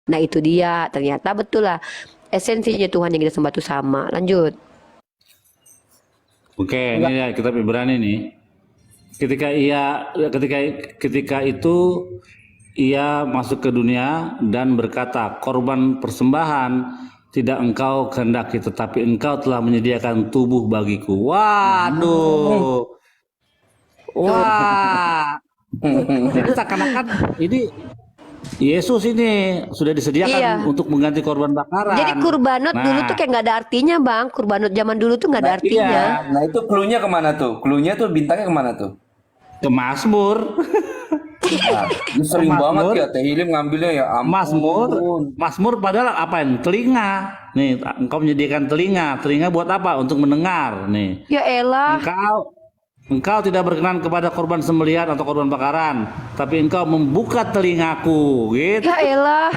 Nah itu dia, ternyata betul lah esensinya Tuhan yang kita sembah itu sama. Lanjut. Oke, ini ya kitab Ibrani nih. Ketika ia ketika ketika itu ia masuk ke dunia dan berkata, korban persembahan tidak engkau kehendaki, tetapi engkau telah menyediakan tubuh bagiku. Waduh, wah. Jadi seakan-akan ini Yesus ini sudah disediakan Iya. untuk mengganti korban Jadi bakaran. kurbanot dulu tuh Nah, kayak nggak ada artinya, Bang. Kurbanot zaman dulu tuh nggak Nah ada iya, artinya. nah itu clue-nya kemana tuh? Clue-nya tuh bintangnya kemana tuh? ke Mazmur, Nah, ini ke sering banget Mazmur, ya Teh Hilim ngambilnya ya Mazmur, ampun. Mazmur padahal apa ini? Telinga. Nih, engkau menyediakan telinga. Telinga buat apa? Untuk mendengar. Nih, Ya elah. engkau tidak berkenan kepada korban sembelihan atau korban bakaran, tapi engkau membuka telingaku, gitu. Ya elah.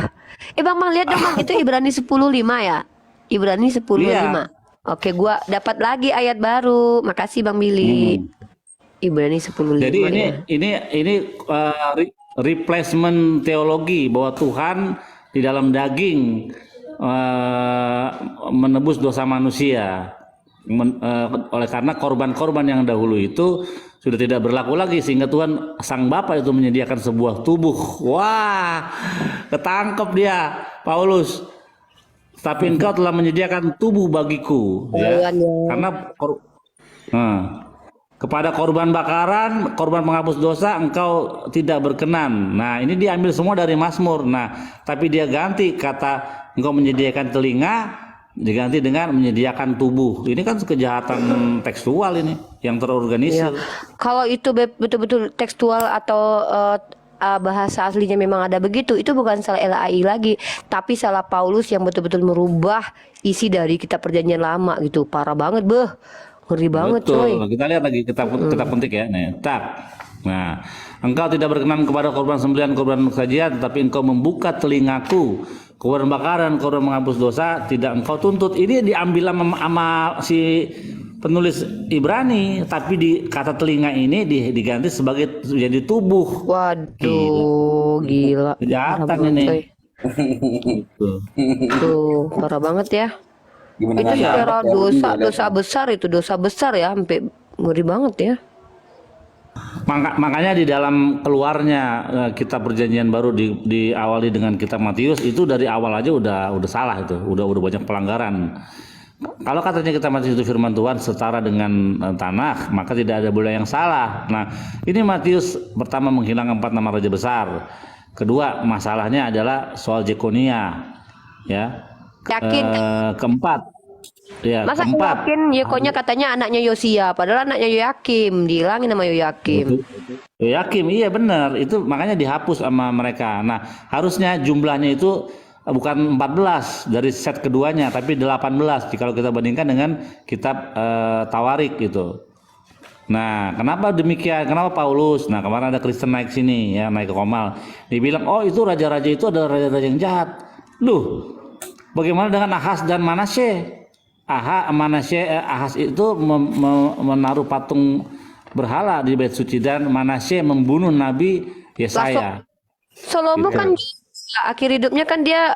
Bang, lihat dong, Bang. Itu Ibrani 10:5 ya? Ibrani 10:5. Iya. Oke, gua dapat lagi ayat baru. Makasih Bang Billy. Hmm. Ibrani Jadi 10:5 ya. ini replacement teologi bahwa Tuhan di dalam daging eh, menebus dosa manusia. Oleh karena korban-korban yang dahulu itu sudah tidak berlaku lagi sehingga Tuhan Sang Bapa itu menyediakan sebuah tubuh. Wah, ketangkep dia Paulus. Tapi engkau telah menyediakan tubuh bagiku, ya. Kalian ya. Karena Nah, kepada korban bakaran, korban penghapus dosa engkau tidak berkenan. Nah, ini diambil semua dari Mazmur. Nah, tapi dia ganti kata engkau menyediakan telinga diganti dengan menyediakan tubuh. Ini kan kejahatan tekstual ini yang Iya. terorganisir. Kalau itu betul-betul tekstual atau bahasa aslinya memang ada begitu, itu bukan salah LAI lagi, tapi salah Paulus yang betul-betul merubah isi dari kitab perjanjian lama gitu. Parah banget, beh. Ngeri banget, coy. Betul. Kita lihat lagi kita petik ya. Nih, tak. Nah, engkau tidak berkenan kepada korban sembelihan, korban sajian, tetapi engkau membuka telingaku. Korban bakaran, korban menghapus dosa, tidak engkau tuntut. Ini diambil sama si penulis Ibrani, tapi di kata telinga ini diganti sebagai jadi tubuh. Gila, Waduh, gila. Parah kejahatan banget, ini. coy. Gitu. Tuh, parah banget ya. Gimana Itu nggak secara nangkep ya? dosa, Ini dosa besar itu, dosa besar ya, sampai ngeri banget ya. Makanya di dalam keluarnya kitab perjanjian baru diawali dengan kitab Matius itu dari awal aja udah salah itu, udah banyak pelanggaran. Kalau katanya kitab Matius itu firman Tuhan setara dengan Tanakh, maka tidak ada bola yang salah. Nah, ini Matius pertama menghilangkan 4 nama raja besar. Kedua, masalahnya adalah soal Jekonia, ya. Yakin kan? Keempat, ya Masa keempat. yakin Yekonya katanya anaknya Yosia, padahal anaknya Yoyakim, dihilangin nama Yoyakim. Yakin, iya benar. Itu makanya dihapus sama mereka. Nah, harusnya jumlahnya itu bukan 14 dari set keduanya, tapi 18 kalau kita bandingkan dengan kitab Tawarik gitu. Nah, kenapa demikian? Kenapa Paulus? Nah, kemarin ada Kristen naik sini ya, naik ke Komal. Dibilang, "Oh, itu raja-raja itu adalah raja-raja yang jahat." Loh, bagaimana dengan Ahas dan Manasye? Ahas itu menaruh patung berhala di bait suci dan Manasye membunuh Nabi Yesaya. Solomo Gitu. kan akhir hidupnya kan dia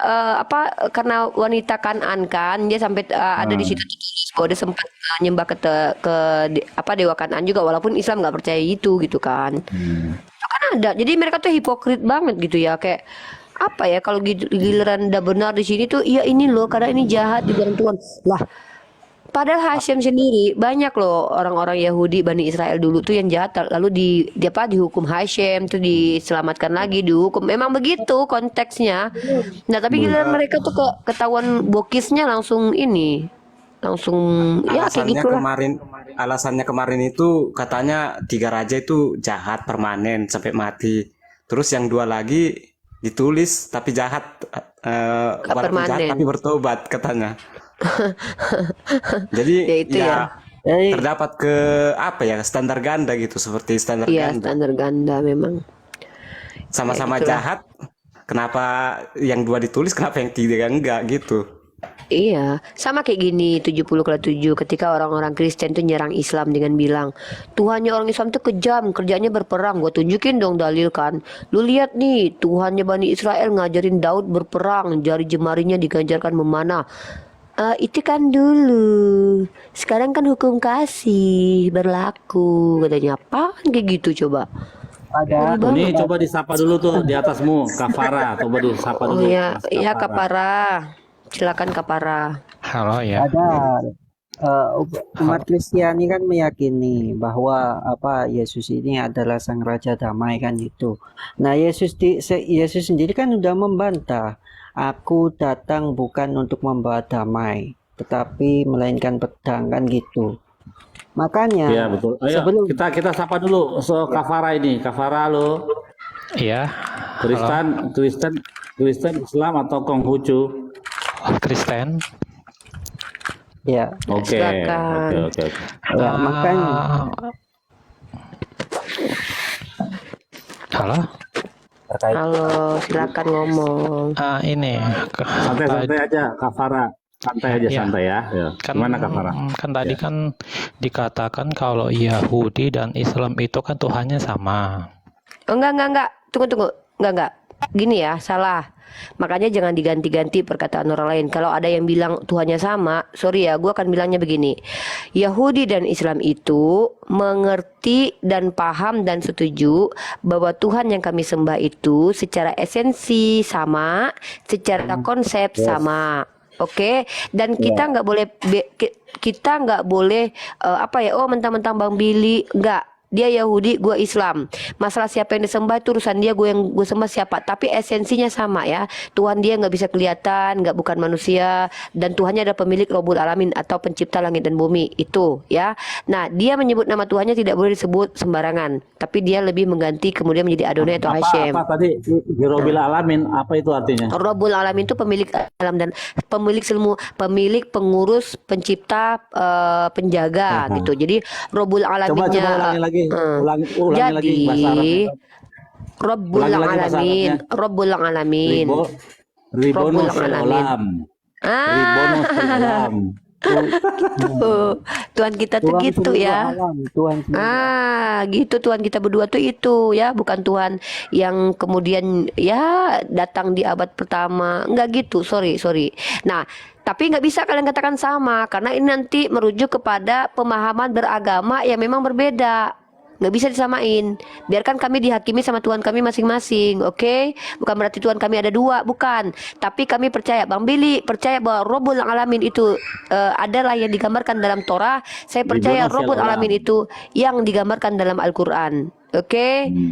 karena wanita Kanaan kan dia sampai ada di situ tertulis bahwa dia sempat nyembah ke dewa Kanaan juga walaupun Islam nggak percaya itu gitu kan. Itu kan ada. Jadi mereka tuh hipokrit banget gitu ya kayak apa ya kalau giliran udah benar di sini tuh iya ini loh karena ini jahat di jalan Tuhan. Lah, padahal Hashim sendiri banyak loh orang-orang Yahudi Bani Israel dulu tuh yang jahat lalu dihukum Hashim tuh diselamatkan lagi dihukum memang begitu konteksnya. Nah tapi giliran mereka tuh ketahuan bokisnya langsung ini langsung ya kayak Alasannya gitulah. alasannya kemarin itu katanya 3 raja itu jahat permanen sampai mati. Terus yang 2 lagi ditulis tapi jahat, Gak walaupun jahat permanen. tapi bertobat katanya. Jadi Ya itu ya. terdapat ke apa ya standar ganda gitu seperti standar Iya ganda. standar ganda memang. Ya Sama-sama gitulah. jahat, kenapa yang 2 ditulis kenapa yang 3 enggak gitu. Iya, sama kayak gini 70/7 ketika orang-orang Kristen tuh nyerang Islam dengan bilang Tuhannya orang Islam tuh kejam, kerjanya berperang. Gue tunjukin dong dalil kan. Lu lihat nih, Tuhannya Bani Israel ngajarin Daud berperang, jari jemarinya diganjarkan memanah. Itu kan dulu. Sekarang kan hukum kasih berlaku. Katanya apaan kayak gitu coba. Ada Ngeri Ini banget. coba disapa dulu tuh di atasmu, Kafara. Coba disapa Oh dulu, ya, Mas ya Kafara. Kapara. Silakan Kapara. Halo ya. ada umat Kristiani kan meyakini bahwa Yesus ini adalah sang raja damai kan gitu. Nah, Yesus sendiri kan udah membantah, aku datang bukan untuk membawa damai, tetapi melainkan pedang kan gitu. Makanya Iya betul. Ayo sebelum kita sapa dulu Kafara ini. Kafara lo Iya. Kristen Islam atau Konghucu? Kristen. ya Oke. Silakan. Oke. ya makanya Ah, halo. Terkait Halo, silakan ngomong. Ini Santai-santai aja Kafara. Santai aja Iya. santai ya. Ya. kan Gimana Kafara? kan tadi Ya. kan dikatakan kalau Yahudi dan Islam itu kan Tuhannya sama. Oh, enggak. Tunggu. Enggak. Gini ya, salah. Makanya jangan diganti-ganti perkataan orang lain. Kalau ada yang bilang Tuhannya sama, sorry ya, gue akan bilangnya begini. Yahudi dan Islam itu mengerti dan paham dan setuju bahwa Tuhan yang kami sembah itu secara esensi sama, secara konsep sama. Oke, dan kita nggak boleh kita nggak boleh mentang-mentang Bang Billy nggak. Dia Yahudi, gue Islam. Masalah siapa yang disembah itu urusan dia, yang gue sembah siapa. Tapi esensinya sama ya. Tuhan dia nggak bisa kelihatan, nggak bukan manusia, dan Tuhannya adalah pemilik Rabbul Alamin atau pencipta langit dan bumi itu ya. Nah, dia menyebut nama Tuhannya tidak boleh disebut sembarangan, tapi dia lebih mengganti kemudian menjadi Adonai atau Hashem. Apa tadi Hirobil Alamin? Apa itu artinya? Rabbul Alamin itu pemilik alam dan pemilik pengurus, pencipta, penjaga gitu. Jadi Rabbul Coba Alaminnya ulangi lagi. Ulangi lagi jadi bahasa Arabnya. Rabbul Ulangi lagi bahasa Alamin, Arabnya. Rabbul Alamin. Ribono Rabbul fil Alamin. Alam. Ah, Ribono fil Alam. tuh. Tuhan kita tuh Tuhan gitu seluruh ya. alam, Tuhan seluruh Gitu Tuhan kita berdua tuh itu ya, bukan Tuhan yang kemudian ya datang di abad pertama, nggak gitu, sorry. Nah, tapi nggak bisa kalian katakan sama karena ini nanti merujuk kepada pemahaman beragama yang memang berbeda. Nggak bisa disamain. Biarkan kami dihakimi sama Tuhan kami masing-masing, oke? Bukan berarti Tuhan kami ada dua, bukan. Tapi kami percaya, Bang Billy percaya bahwa Rabbul Alamin itu adalah yang digambarkan dalam Torah. Saya percaya Ribono fil Rabbul Alam. Alamin itu yang digambarkan dalam Al-Quran, oke?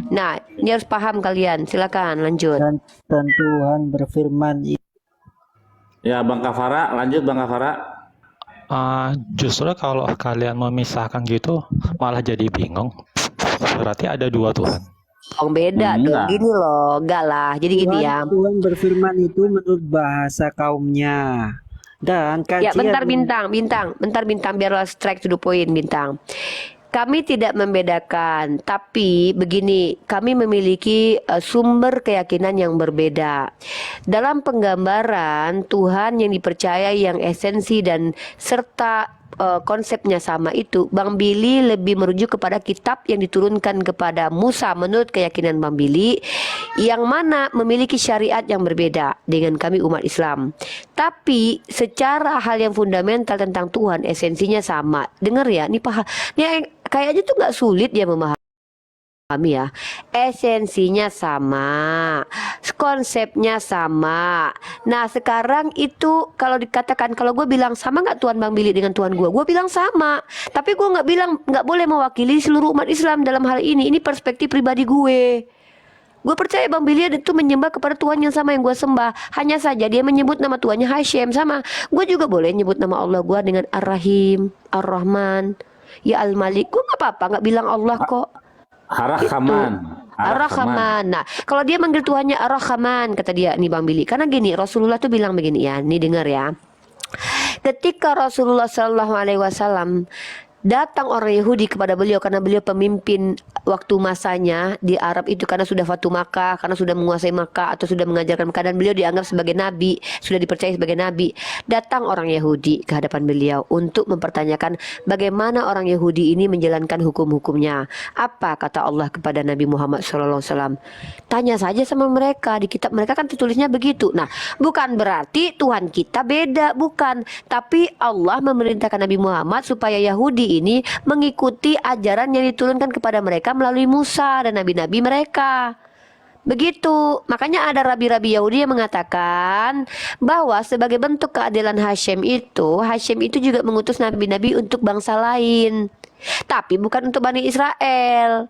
Nah, ini harus paham kalian. Silakan lanjut. dan Tuhan berfirman Ya Bang Kafara, lanjut Bang Kafara. Justru kalau kalian memisahkan gitu malah jadi bingung. Berarti ada dua Tuhan. Oh, beda dong. Enggak. Gini loh, enggak lah. Jadi gini ya. Tuhan berfirman itu menurut bahasa kaumnya. Dan Ya, kajian bentar bintang, biarlah strike to the point bintang. Kami tidak membedakan, tapi begini, kami memiliki sumber keyakinan yang berbeda. Dalam penggambaran Tuhan yang dipercaya yang esensi dan serta konsepnya sama itu, Bang Billy lebih merujuk kepada kitab yang diturunkan kepada Musa menurut keyakinan Bang Billy, yang mana memiliki syariat yang berbeda dengan kami umat Islam. Tapi secara hal yang fundamental tentang Tuhan, esensinya sama. Dengar ya, ini kayaknya tuh nggak sulit ya memahami ya. Esensinya sama, konsepnya sama. Nah, sekarang itu kalau dikatakan, kalau gue bilang sama nggak Tuhan Bang Billy dengan Tuhan gue bilang sama. Tapi gue nggak bilang nggak boleh mewakili seluruh umat Islam dalam hal ini. Ini perspektif pribadi gue. Gue percaya Bang Billy itu menyembah kepada Tuhan yang sama yang gue sembah. Hanya saja dia menyebut nama Tuhannya Hashem sama. Gue juga boleh nyebut nama Allah gue dengan Ar-Rahim, Ar-Rahman, ya Al-Malik. Gue nggak apa-apa, nggak bilang Allah kok. Ar-Rahman. Ar-Rahman. Nah, kalau dia manggil Tuhannya Ar-Rahman, kata dia nih Bang Billy. Karena gini, Rasulullah tuh bilang begini ya. Nih dengar ya. Ketika Rasulullah Shallallahu Alaihi Wasallam datang orang Yahudi kepada beliau karena beliau pemimpin waktu masanya di Arab itu, karena sudah Fatu Makkah, karena sudah menguasai Makkah atau sudah mengajarkan Makkah, dan beliau dianggap sebagai nabi, sudah dipercaya sebagai nabi. Datang orang Yahudi ke hadapan beliau untuk mempertanyakan bagaimana orang Yahudi ini menjalankan hukum-hukumnya. Apa kata Allah kepada Nabi Muhammad SAW? Tanya saja sama mereka, di kitab mereka kan tertulisnya begitu. Nah, bukan berarti Tuhan kita beda, bukan. Tapi Allah memerintahkan Nabi Muhammad supaya Yahudi ini mengikuti ajaran yang diturunkan kepada mereka melalui Musa dan nabi-nabi mereka. Begitu. Makanya ada rabi-rabi Yahudi yang mengatakan bahwa sebagai bentuk keadilan Hashim itu juga mengutus nabi-nabi untuk bangsa lain. Tapi bukan untuk Bani Israel.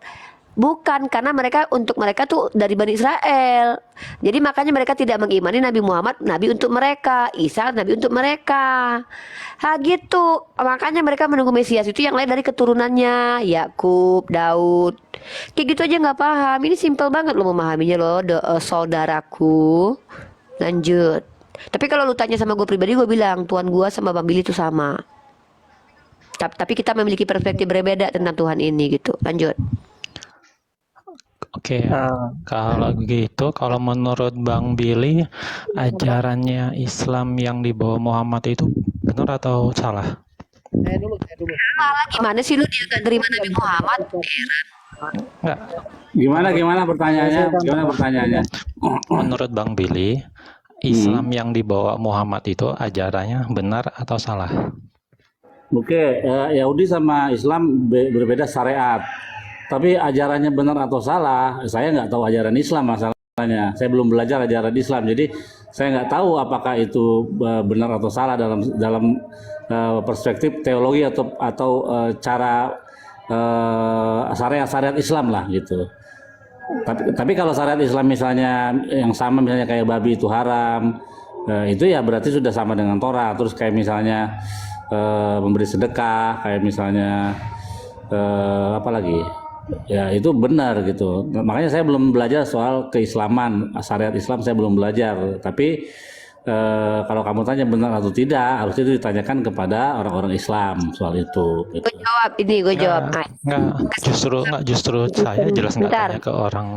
Bukan, karena untuk mereka tuh dari Bani Israel. Jadi makanya mereka tidak mengimani Nabi Muhammad nabi untuk mereka, Isa nabi untuk mereka. Gitu. Makanya mereka menunggu Mesias itu yang lain dari keturunannya, Yakub, Daud. Kayak gitu aja nggak paham. Ini simpel banget lo memahaminya lo, saudaraku. Lanjut. Tapi kalau lu tanya sama gue pribadi, gue bilang Tuhan gue sama Bang Billy itu sama. Tapi kita memiliki perspektif berbeda tentang Tuhan ini gitu. Lanjut. Oke, kalau gitu, kalau menurut Bang Billy, ajarannya Islam yang dibawa Muhammad itu benar atau salah? Salah gimana sih lu, dia gak terima Nabi Muhammad? Enggak, Gimana pertanyaannya? menurut Bang Billy, Islam yang dibawa Muhammad itu ajarannya benar atau salah? Oke, Yahudi sama Islam berbeda syariat. Tapi ajarannya benar atau salah, saya nggak tahu ajaran Islam masalahnya. Saya belum belajar ajaran Islam, jadi saya nggak tahu apakah itu benar atau salah dalam perspektif teologi atau cara syariat Islam lah gitu. Tapi kalau syariat Islam misalnya yang sama, misalnya kayak babi itu haram, itu ya berarti sudah sama dengan Torah. Terus kayak misalnya memberi sedekah, kayak misalnya apa lagi? Ya itu benar gitu. Makanya saya belum belajar soal keislaman, syariat Islam saya belum belajar. Tapi kalau kamu tanya benar atau tidak, harusnya itu ditanyakan kepada orang-orang Islam soal itu. Gitu. Gue jawab. Enggak, justru saya jelas nggak Bentar. tanya ke orang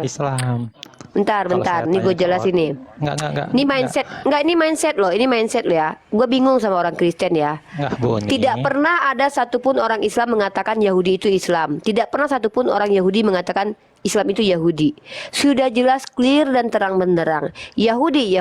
Islam. Bentar. Kalau saya Ini gue tanya ke jelasin nih. Enggak. Ini mindset loh. Ini mindset lo ya. Gue bingung sama orang Kristen ya. Enggak, Boni. Tidak pernah ada satupun orang Islam mengatakan Yahudi itu Islam. Tidak pernah satupun orang Yahudi mengatakan Islam itu Yahudi. Sudah jelas, clear dan terang benderang. Yahudi,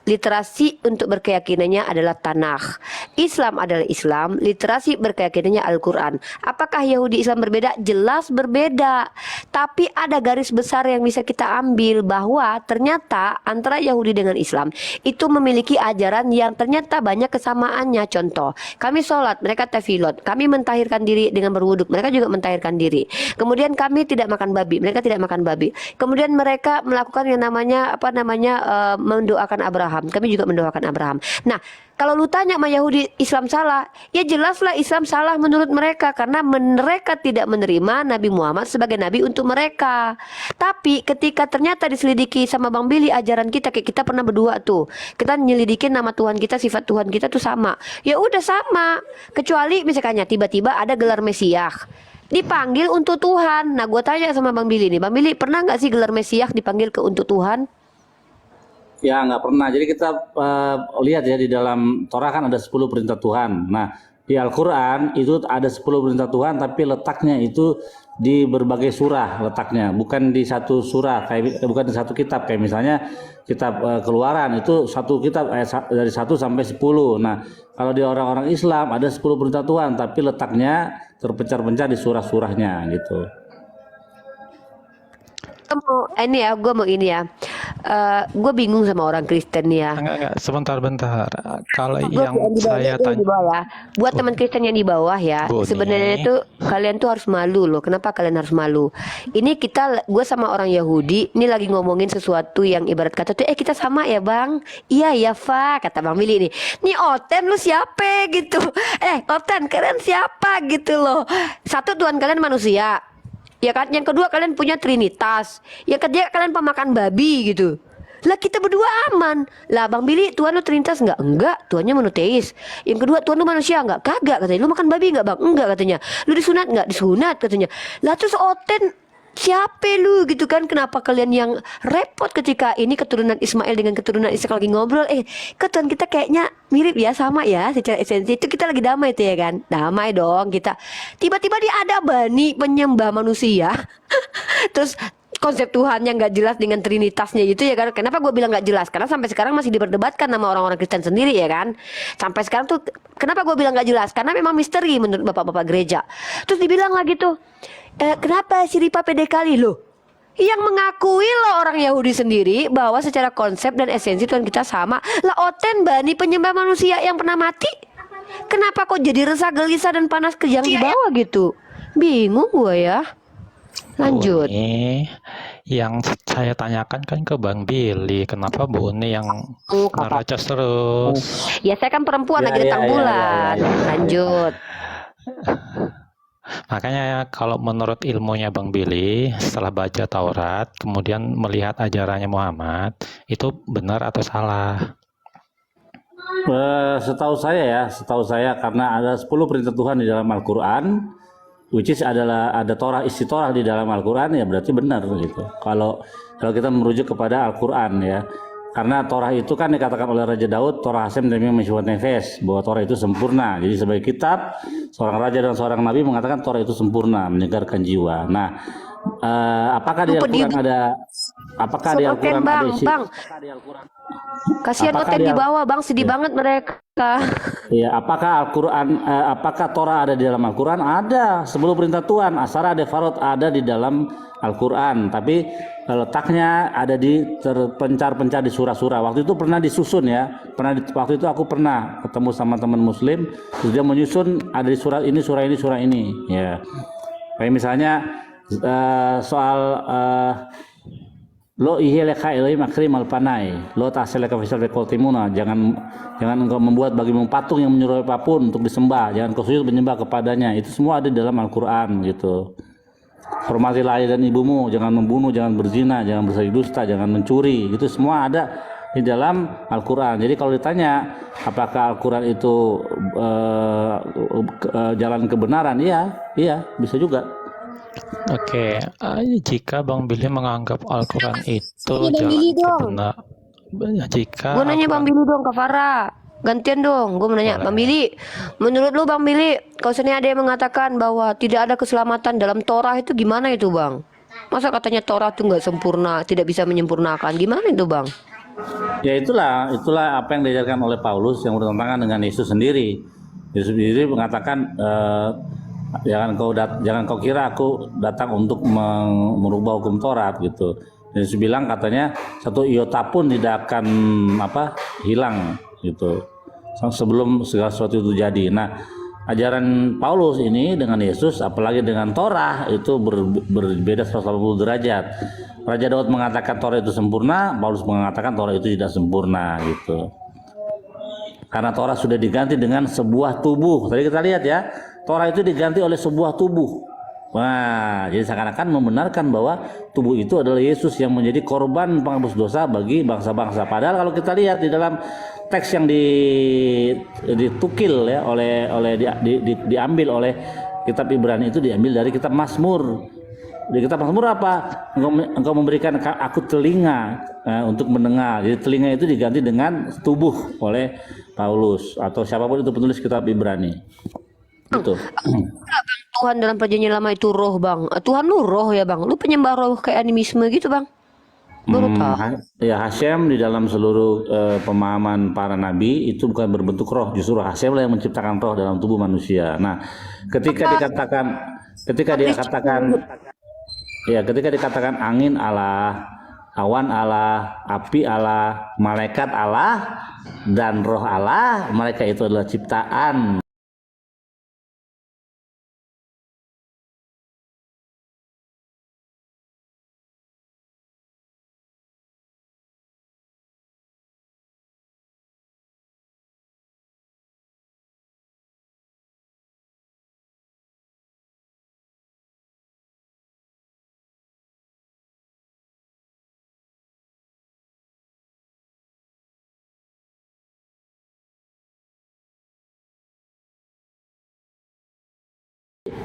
literasi untuk berkeyakinannya adalah Tanakh. Islam adalah Islam, literasi berkeyakinannya Al-Quran. Apakah Yahudi Islam berbeda? Jelas berbeda. Tapi ada garis besar yang bisa kita ambil bahwa ternyata antara Yahudi dengan Islam itu memiliki ajaran yang ternyata banyak kesamaannya. Contoh, kami sholat, mereka tefilot. Kami mentahirkan diri dengan berwuduk, mereka juga mentahirkan diri. Kemudian kami tidak makan babi, mereka tidak makan babi. Kemudian mereka melakukan yang namanya mendoakan Abraham. Kami juga mendoakan Abraham. Nah, kalau lu tanya sama Yahudi Islam salah, ya jelaslah Islam salah menurut mereka karena mereka tidak menerima Nabi Muhammad sebagai nabi untuk mereka. Tapi ketika ternyata diselidiki sama Bang Billy ajaran kita, kayak kita pernah berdua tuh, kita nyelidikin nama Tuhan kita, sifat Tuhan kita tuh sama. Ya udah sama. Kecuali misalnya tiba-tiba ada gelar Mesiah dipanggil untuk Tuhan. Nah, gue tanya sama Bang Billy nih, Bang Billy pernah nggak sih gelar Mesiah dipanggil ke untuk Tuhan? Ya nggak pernah. Jadi kita lihat ya di dalam Torah kan ada 10 perintah Tuhan. Nah di Al-Quran itu ada 10 perintah Tuhan, tapi letaknya itu di berbagai surah letaknya, bukan di satu surah, bukan di satu kitab. Kayak misalnya kitab Keluaran itu satu kitab dari 1 sampai 10. Nah kalau di orang-orang Islam ada 10 perintah Tuhan, tapi letaknya terpencar-pencar di surah-surahnya gitu. Gue mau ini ya. Gue bingung sama orang Kristen nih ya. Enggak, bentar. Kalau Gua yang di bawah, saya gua di tanya, bawah ya. Buat teman Kristen yang di bawah ya, Boni. sebenarnya tuh kalian tuh harus malu loh. Kenapa kalian harus malu? Ini gue sama orang Yahudi, ini lagi ngomongin sesuatu yang ibarat kata tuh, kita sama ya bang? Iya ya Fa, kata Bang Billy nih. Nih Oten lu siapa gitu? Oten kalian siapa gitu loh? Satu, Tuhan kalian manusia. Ya kan, yang kedua kalian punya trinitas, yang ketiga kalian pemakan babi gitu. Lah kita berdua aman. Lah Bang Billy, Tuhan lu Trinitas nggak? Enggak, Tuhannya monoteis. Yang kedua, Tuhan lu manusia nggak? Kagak katanya. Lu makan babi nggak Bang? Enggak katanya. Lu disunat nggak? Disunat katanya. Lah terus Oten siapa lu gitu kan? Kenapa kalian yang repot ketika ini keturunan Ismail dengan keturunan Ishak lagi ngobrol? Keturunan kita kayaknya mirip ya, sama ya secara esensi. Itu kita lagi damai tuh ya kan? Damai dong kita. Tiba-tiba dia ada Bani penyembah manusia. Terus konsep Tuhan yang nggak jelas dengan trinitasnya gitu ya kan. Kenapa gue bilang nggak jelas? Karena sampai sekarang masih diperdebatkan sama orang-orang Kristen sendiri ya kan. Sampai sekarang tuh kenapa gue bilang nggak jelas? Karena memang misteri menurut bapak-bapak gereja. Terus dibilang lagi tuh, kenapa si Ripa pede kali loh? Yang mengakui loh orang Yahudi sendiri bahwa secara konsep dan esensi Tuhan kita sama. Lah Oten Bani penyembah manusia yang pernah mati. Kenapa kok jadi resah gelisah dan panas kejang di bawah gitu? Bingung gue ya. Lanjut. Ini yang saya tanyakan kan ke Bang Billy, kenapa Bu Uni yang Kakak. neracos terus? Ya saya kan perempuan Ya, lagi datang ya, ya, bulan. ya, ya, ya. Lanjut. Makanya kalau menurut ilmunya Bang Billy, setelah baca Taurat, kemudian melihat ajarannya Muhammad, itu benar atau salah? Setahu saya karena ada 10 perintah Tuhan di dalam Al-Qur'an, which is ada Torah, isi Torah di dalam Al-Qur'an, ya berarti benar gitu. Kalau kita merujuk kepada Al-Qur'an ya. Karena Torah itu kan dikatakan oleh Raja Daud, Torah Hasem demi Meshwat Nefes, bahwa Torah itu sempurna. Jadi sebagai kitab, seorang raja dan seorang nabi mengatakan Torah itu sempurna, menyegarkan jiwa. Nah, apakah di Al-Qur'an ada Oten bang, isi? bang. Kasihan Apakah Oten di di Al- bawah bang, sedih Ya. banget mereka. Ya, apakah Torah ada di dalam Al-Qur'an? Ada. 10 perintah Tuhan, Asara Defarot ada di dalam Al-Qur'an, tapi letaknya ada di terpencar-pencar di surah-surah. Waktu itu pernah disusun ya. Waktu itu aku pernah ketemu sama teman muslim, terus dia menyusun ada di surah ini, surah ini, surah ini, ya. Kayak misalnya soal lo iheleka Elohim akrim alpanai lo taseleka fisal timuna, jangan engkau membuat bagimu patung yang menyerupai apapun untuk disembah, jangan kau sujud menyembah kepadanya. Itu semua ada di dalam Al-Qur'an gitu. Hormatilah ayah dan ibumu, jangan membunuh, jangan berzina, jangan bersaksi dusta, jangan mencuri. Itu semua ada di dalam Al-Qur'an. Jadi kalau ditanya apakah Al-Qur'an itu jalan kebenaran, iya bisa juga. Oke, jika Bang Billy menganggap Al-Quran itu Ini Bang jalan Billy dong. kebenar, jika Gue nanya Bang Al-Quran Billy dong ke Farah. Gantian dong, gue mau nanya boleh. Bang Billy. Menurut lu Bang Billy, kalau seandainya ada yang mengatakan bahwa tidak ada keselamatan dalam Torah itu gimana itu Bang? Masa katanya Torah itu nggak sempurna, tidak bisa menyempurnakan, gimana itu Bang? Ya itulah apa yang diajarkan oleh Paulus yang bertentangan dengan Yesus sendiri. Yesus sendiri mengatakan jangan kau kira aku datang untuk merubah hukum Taurat gitu. Yesus bilang katanya satu iota pun tidak akan hilang gitu sebelum segala sesuatu itu jadi. Nah, ajaran Paulus ini dengan Yesus apalagi dengan Torah itu berbeda 180 derajat. Raja Daud mengatakan Torah itu sempurna, Paulus mengatakan Torah itu tidak sempurna gitu. Karena Torah sudah diganti dengan sebuah tubuh. Tadi kita lihat ya, Torah itu diganti oleh sebuah tubuh. Wah, jadi seakan-akan membenarkan bahwa tubuh itu adalah Yesus yang menjadi korban penghapus dosa bagi bangsa-bangsa. Padahal kalau kita lihat di dalam teks yang ditukil ya diambil oleh kitab Ibrani itu diambil dari kitab Mazmur. Di kitab Mazmur apa? Engkau memberikan aku telinga untuk mendengar. Jadi telinga itu diganti dengan tubuh oleh Paulus atau siapapun itu penulis kitab Ibrani. Gitu. Tuhan dalam perjanjian lama itu roh Bang. Tuhan lu roh ya Bang. Lu penyembah roh kayak animisme gitu Bang. Baru tahu. Ya Hashem di dalam seluruh pemahaman para nabi itu bukan berbentuk roh, justru Hashem lah yang menciptakan roh dalam tubuh manusia. Nah, ketika dikatakan angin Allah, awan Allah, api Allah, malaikat Allah, dan roh Allah, mereka itu adalah ciptaan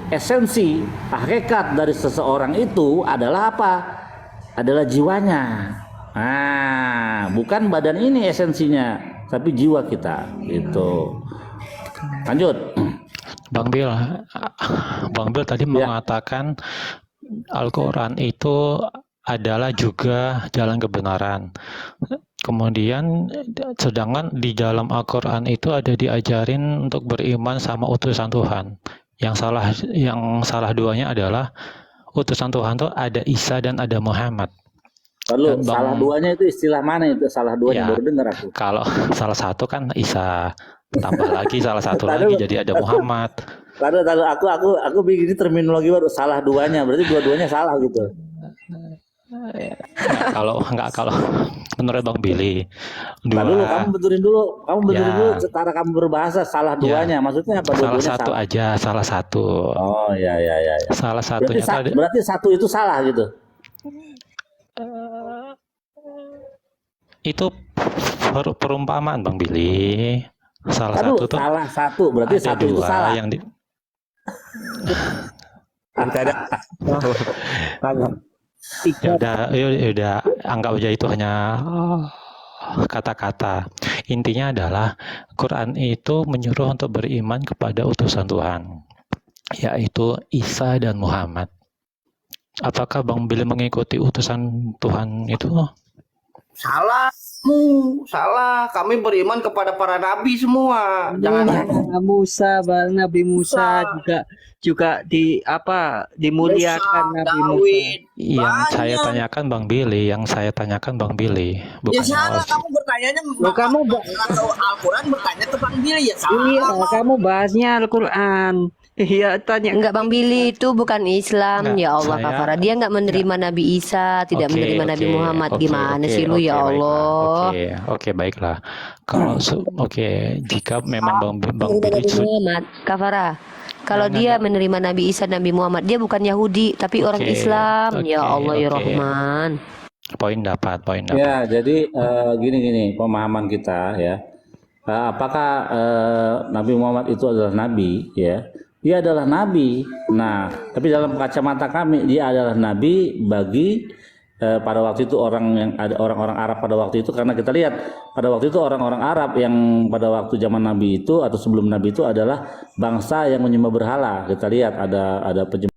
esensi, hakikat dari seseorang itu adalah apa? Adalah jiwanya. Nah, bukan badan ini esensinya, tapi jiwa kita. Gitu. Lanjut. Bang Bill tadi Ya. mengatakan Al-Quran itu adalah juga jalan kebenaran. Kemudian sedangkan di dalam Al-Quran itu ada diajarin untuk beriman sama utusan Tuhan. Yang salah duanya adalah utusan Tuhan itu ada Isa dan ada Muhammad. Lalu Dan Bang- salah duanya itu istilah mana itu? Salah duanya Ya. baru dengar aku. Kalau salah satu kan Isa, tambah lagi salah satu Taruh. lagi jadi ada Muhammad. Taruh, aku bikin ini terminologi baru, salah duanya, berarti dua-duanya salah gitu. Kalau menurut Bang Billy, Nah dulu kamu betulin dulu, Ya. cara kamu berbahasa salah duanya, maksudnya apa? salah Dua-duanya satu salah. aja, salah satu. Oh ya. Salah Berarti, satunya tuh ada, berarti satu itu salah gitu. itu perumpamaan Bang Billy. Salah Aduh, satu tuh salah satu, berarti ada satu itu dua salah. yang di, Nanti ada. ya udah anggap aja itu hanya kata-kata. Intinya adalah Quran itu menyuruh untuk beriman kepada utusan Tuhan, yaitu Isa dan Muhammad. Apakah Bang Billy mengikuti utusan Tuhan itu? Salah. Kami beriman kepada para nabi semua. Jangan Nabi Musa juga dimuliakan Nabi Musa. Daud. Yang saya Banyak. tanyakan Bang Billy, Ya bukan salah, kamu bertanyanya kamu atau Al-Quran bertanya ke Bang Billy ya salah. Iya, kamu bahasnya Al-Quran. Iya, tanya. Enggak, Bang Billy itu bukan Islam. Enggak, Ya Allah, saya- Kafara. Dia enggak menerima Nabi Isa, tidak menerima Nabi Muhammad. Gimana sih lu, ya Allah? Oke, baiklah. Kalau jika memang Bang Nabi Billy Muhammad, Kafara. Kalau Jangan, dia menerima Nabi Isa, Nabi Muhammad, dia bukan Yahudi, tapi orang Oke, Islam. Ya oke, Allah, ya oke. Rahman. poin dapat. Ya, jadi gini pemahaman kita ya. Apakah Nabi Muhammad itu adalah nabi ya? Dia adalah nabi. Nah, tapi dalam kacamata kami dia adalah nabi bagi pada waktu itu orang-orang Arab pada waktu itu, karena kita lihat pada waktu itu orang-orang Arab yang pada waktu zaman Nabi itu atau sebelum Nabi itu adalah bangsa yang menyembah berhala. Kita lihat ada penyembah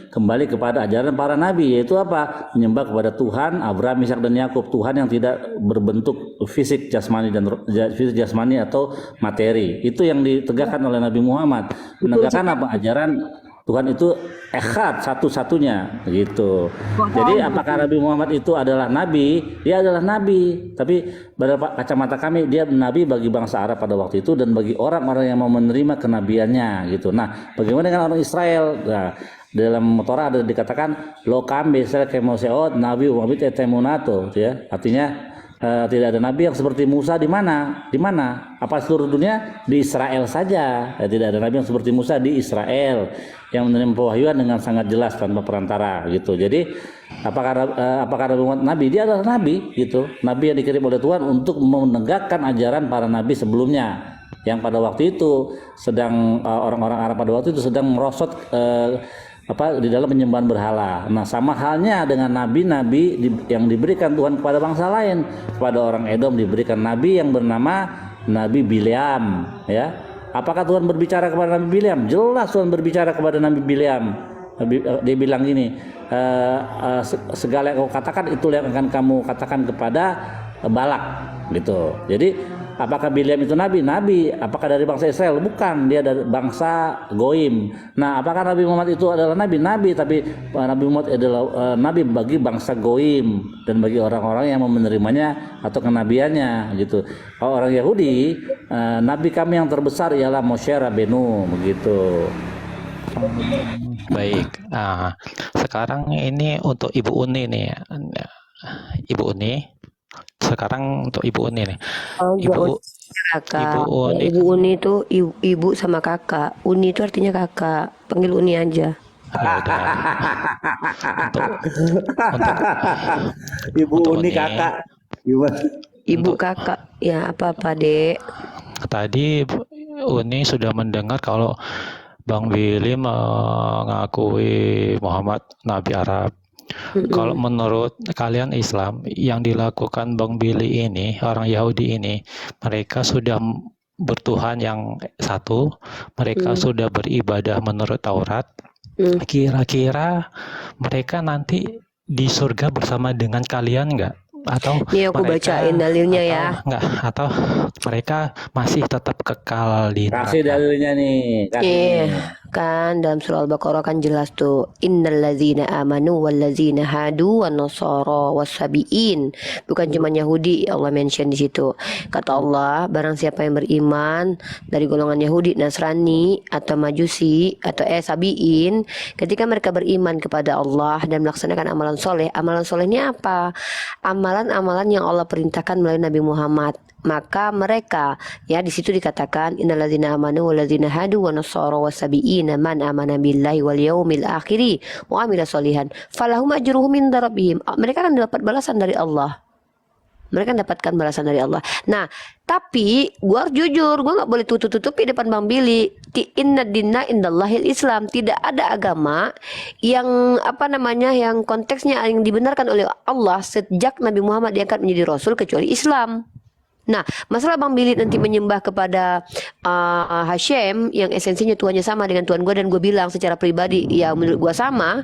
kembali kepada ajaran para nabi, yaitu apa? Menyembah kepada Tuhan Abraham, Ishak dan Yakub, Tuhan yang tidak berbentuk fisik jasmani atau materi. Itu yang ditegakkan oleh Nabi Muhammad. Menegakkan apa? Ajaran Tuhan itu echad, satu-satunya gitu. Jadi apakah Nabi Muhammad itu adalah nabi? Dia adalah nabi, tapi pada kacamata kami dia nabi bagi bangsa Arab pada waktu itu dan bagi orang-orang yang mau menerima kenabiannya gitu. Nah, bagaimana dengan orang Israel? Nah, dalam Torah ada dikatakan lokam besel kemoseot nabi umabit etemunato ya. Artinya tidak ada nabi yang seperti Musa di mana? Di mana? Apa seluruh dunia? Di Israel saja. Tidak ada nabi yang seperti Musa di Israel yang menerima pewahyuan dengan sangat jelas tanpa perantara gitu. Jadi apakah Nabi Muhammad nabi? Dia adalah nabi gitu. Nabi yang dikirim oleh Tuhan untuk menegakkan ajaran para nabi sebelumnya yang pada waktu itu sedang orang-orang Arab pada waktu itu sedang merosot di dalam penyembahan berhala. Nah, sama halnya dengan nabi-nabi yang diberikan Tuhan kepada bangsa lain. Kepada orang Edom diberikan nabi yang bernama Nabi Bileam, ya. Apakah Tuhan berbicara kepada Nabi Bileam? Jelas Tuhan berbicara kepada Nabi Bileam. Dia bilang gini, segala yang kau katakan itu yang akan kamu katakan kepada Balak, gitu. Jadi apakah Bileam itu nabi? Nabi. Apakah dari bangsa Israel? Bukan, dia dari bangsa Goim. Nah, apakah Nabi Muhammad itu adalah nabi? Nabi, tapi Nabi Muhammad adalah nabi bagi bangsa Goim dan bagi orang-orang yang mau menerimanya atau kenabiannya gitu. Kalau orang Yahudi, nabi kami yang terbesar ialah Moshe Rabenu, begitu. Baik. Sekarang ini untuk Ibu Uni nih. Ibu Uni. Sekarang untuk Ibu Uni nih. Ibu Kakak. Ibu Uni. Ibu Uni itu ibu sama kakak. Uni itu artinya kakak. Panggil Uni aja. Ya udah, untuk untuk Ibu untuk Uni Uni, kakak gimana? Ibu untuk kakak, ya apa-apa dek. tadi Uni sudah mendengar kalau Bang Willy mengakui Muhammad Nabi Arab. Kalau Mm-mm. menurut kalian Islam, yang dilakukan Bang Billy ini, orang Yahudi ini, mereka sudah bertuhan yang satu, mereka Mm. sudah beribadah menurut Taurat. Mm. Kira-kira mereka nanti di surga bersama dengan kalian nggak? Atau Nih aku bacain mereka dalilnya atau ya. nggak? Atau mereka masih tetap kekal di Kasih neraka? dalilnya nih, kasih Iya, nih. kan dalam surah Al-Baqarah kan jelas tuh innallazina amanu wallazina hadu wan nasara wasabiin. Bukan cuma Yahudi Allah mention di situ. Kata Allah, barang siapa yang beriman dari golongan Yahudi, Nasrani atau Majusi atau Sabiin, ketika mereka beriman kepada Allah dan melaksanakan amalan soleh ini apa? Amalan-amalan yang Allah perintahkan melalui Nabi Muhammad. Maka mereka, ya di situ dikatakan innalladzina amanu walladzina hadu wan nasara wasabiina man amana billahi wal yaumil akhiri wa amila sholihan falahum ajruhum inda rabbihim. Mereka akan dapat balasan dari Allah. Mereka mendapatkan balasan dari Allah. Nah, tapi gua harus jujur, gua nggak boleh tutup-tutupi depan Bang Billy. Inna dinna indallahil Islam. Tidak ada agama yang apa namanya, yang konteksnya yang dibenarkan oleh Allah sejak Nabi Muhammad diangkat menjadi Rasul kecuali Islam. Nah, masalah Bang Billy nanti menyembah kepada Hashem yang esensinya Tuhannya sama dengan Tuhan gue, dan gue bilang secara pribadi ya menurut gue sama.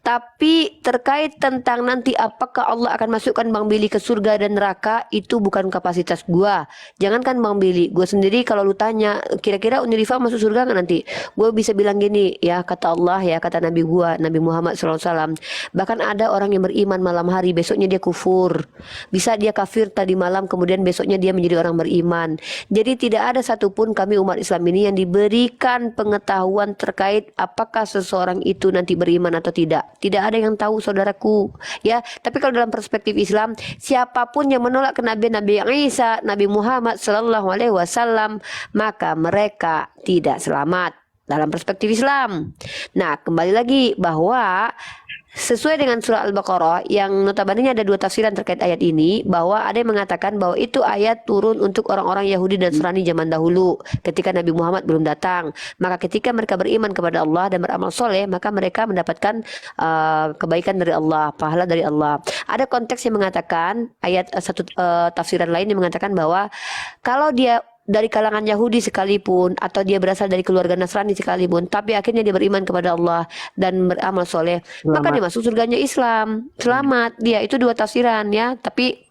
Tapi terkait tentang nanti apakah Allah akan masukkan Bang Billy ke surga dan neraka, itu bukan kapasitas gue. Jangankan Bang Billy, gue sendiri kalau lu tanya kira-kira Unilifa masuk surga nggak nanti, gue bisa bilang gini ya, kata Allah ya, kata Nabi gue Nabi Muhammad SAW, bahkan ada orang yang beriman malam hari besoknya dia kufur, bisa dia kafir tadi malam kemudian besoknya dia menjadi orang beriman. Jadi tidak ada satupun kami umat Islam ini yang diberikan pengetahuan terkait apakah seseorang itu nanti beriman atau tidak. Tidak ada yang tahu, saudaraku. Ya, tapi kalau dalam perspektif Islam, siapapun yang menolak kenabian Nabi Isa, Nabi Muhammad Sallallahu Alaihi Wasallam, maka mereka tidak selamat dalam perspektif Islam. Nah, kembali lagi bahwa sesuai dengan surah Al-Baqarah yang notabene ada dua tafsiran terkait ayat ini, bahwa ada yang mengatakan bahwa itu ayat turun untuk orang-orang Yahudi dan Nasrani zaman dahulu ketika Nabi Muhammad belum datang. Maka ketika mereka beriman kepada Allah dan beramal soleh, maka mereka mendapatkan kebaikan dari Allah, pahala dari Allah. Ada konteks yang mengatakan ayat tafsiran lain yang mengatakan bahwa kalau dia dari kalangan Yahudi sekalipun atau dia berasal dari keluarga Nasrani sekalipun, tapi akhirnya dia beriman kepada Allah dan beramal soleh, maka dia masuk surganya Islam. Selamat dia. Itu dua tafsiran ya, tapi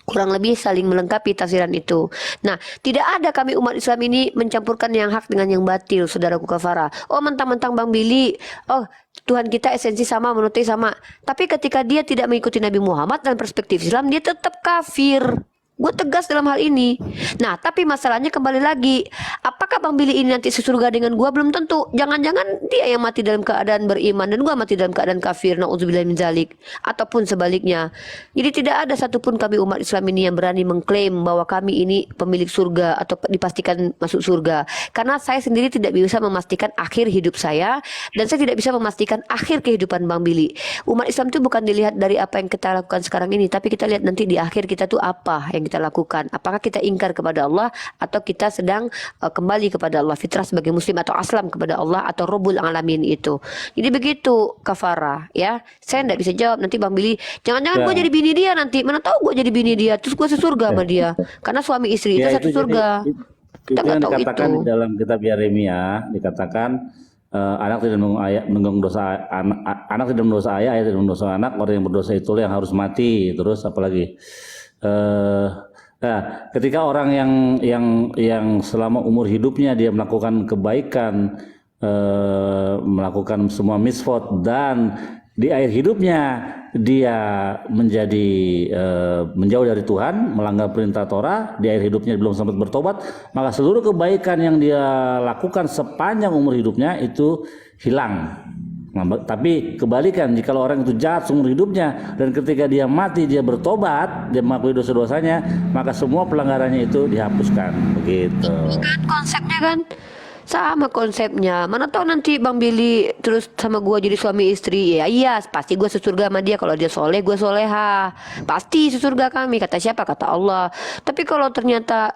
kurang lebih saling melengkapi tafsiran itu. Nah, tidak ada kami umat Islam ini mencampurkan yang hak dengan yang batil, saudaraku kafara. Oh, mentang-mentang Bang Billy, oh Tuhan kita esensi sama, menurutnya sama. Tapi ketika dia tidak mengikuti Nabi Muhammad dalam perspektif Islam, dia tetap kafir. Gue tegas dalam hal ini. Nah, tapi masalahnya kembali lagi, apakah Bang Billy ini nanti sesurga dengan gue? Belum tentu. Jangan-jangan dia yang mati dalam keadaan beriman dan gue mati dalam keadaan kafir, na'udzubillah min dzalik, ataupun sebaliknya. Jadi tidak ada satupun kami umat Islam ini yang berani mengklaim bahwa kami ini pemilik surga atau dipastikan masuk surga. Karena saya sendiri tidak bisa memastikan akhir hidup saya, dan saya tidak bisa memastikan akhir kehidupan Bang Billy. Umat Islam itu bukan dilihat dari apa yang kita lakukan sekarang ini, tapi kita lihat nanti di akhir kita tuh apa yang kita lakukan. Apakah kita ingkar kepada Allah atau kita sedang kembali kepada Allah, fitrah sebagai muslim atau aslam kepada Allah atau Rabbul Alamin itu. Jadi begitu kafara ya. Saya tidak bisa jawab nanti Bang Billy, jangan-jangan gue jadi bini dia nanti. Mana tahu gue jadi bini dia terus gue sesurga sama dia. Karena suami istri itu satu surga. Itu yang dikatakan di dalam kitab Yeremia, dikatakan anak tidak menunggang dosa anak tidak mendosa ayah, ayah tidak mendosa anak, orang yang berdosa itulah yang harus mati. Terus apalagi nah, ketika orang yang selama umur hidupnya dia melakukan kebaikan, melakukan semua misfot, dan di akhir hidupnya dia menjadi menjauh dari Tuhan, melanggar perintah Torah, di akhir hidupnya belum sempat bertobat, maka seluruh kebaikan yang dia lakukan sepanjang umur hidupnya itu hilang. Nah, tapi kebalikan, jika orang itu jahat seumur hidupnya dan ketika dia mati dia bertobat, dia mengakui dosa-dosanya, maka semua pelanggarannya itu dihapuskan. Begitu. Kan konsepnya kan Sama konsepnya. Mana tahu nanti Bang Billy terus sama gua jadi suami istri. Ya iya, pasti gua sesurga sama dia kalau dia soleh, gua soleha. Pasti sesurga kami. Kata siapa? Kata Allah. Tapi kalau ternyata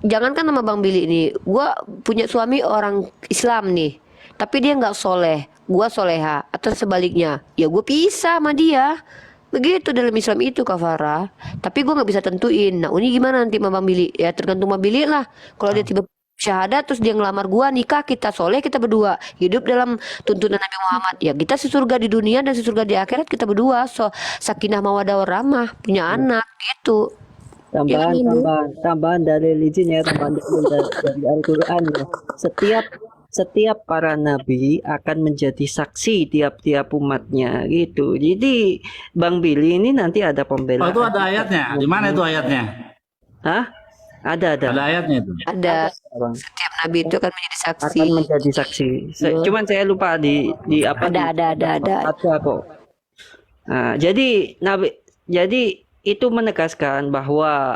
jangankan sama Bang Billy ini, gua punya suami orang Islam nih, tapi dia nggak soleh, gua soleha, atau sebaliknya, ya gua pisah sama dia. Begitu dalam Islam itu Kak Farah. Tapi gua nggak bisa tentuin. Nah ini gimana nanti sama Bang Billy? Ya tergantung Bang Billy lah. Kalau dia tiba syahadat terus dia ngelamar gua, nikah, kita soleh, kita berdua hidup dalam tuntunan Nabi Muhammad, ya kita sesurga di dunia dan sesurga di akhirat, kita berdua sakinah mawaddah warahmah, punya anak gitu. Ya kan, Ibu? Tambahan dalil izin ya, tambahan dalil dari Al-Quran ya. Setiap para nabi akan menjadi saksi tiap-tiap umatnya gitu. Jadi Bang Billy ini nanti ada Oh, pembelaan. itu ada ayatnya. Di mana itu ayatnya? Hah? Ada. Ada ayatnya itu. Ada. Bang. Setiap nabi itu akan menjadi saksi. Akan menjadi saksi. Cuman saya lupa di apa Ada. ada kok. Nah, jadi itu menegaskan bahwa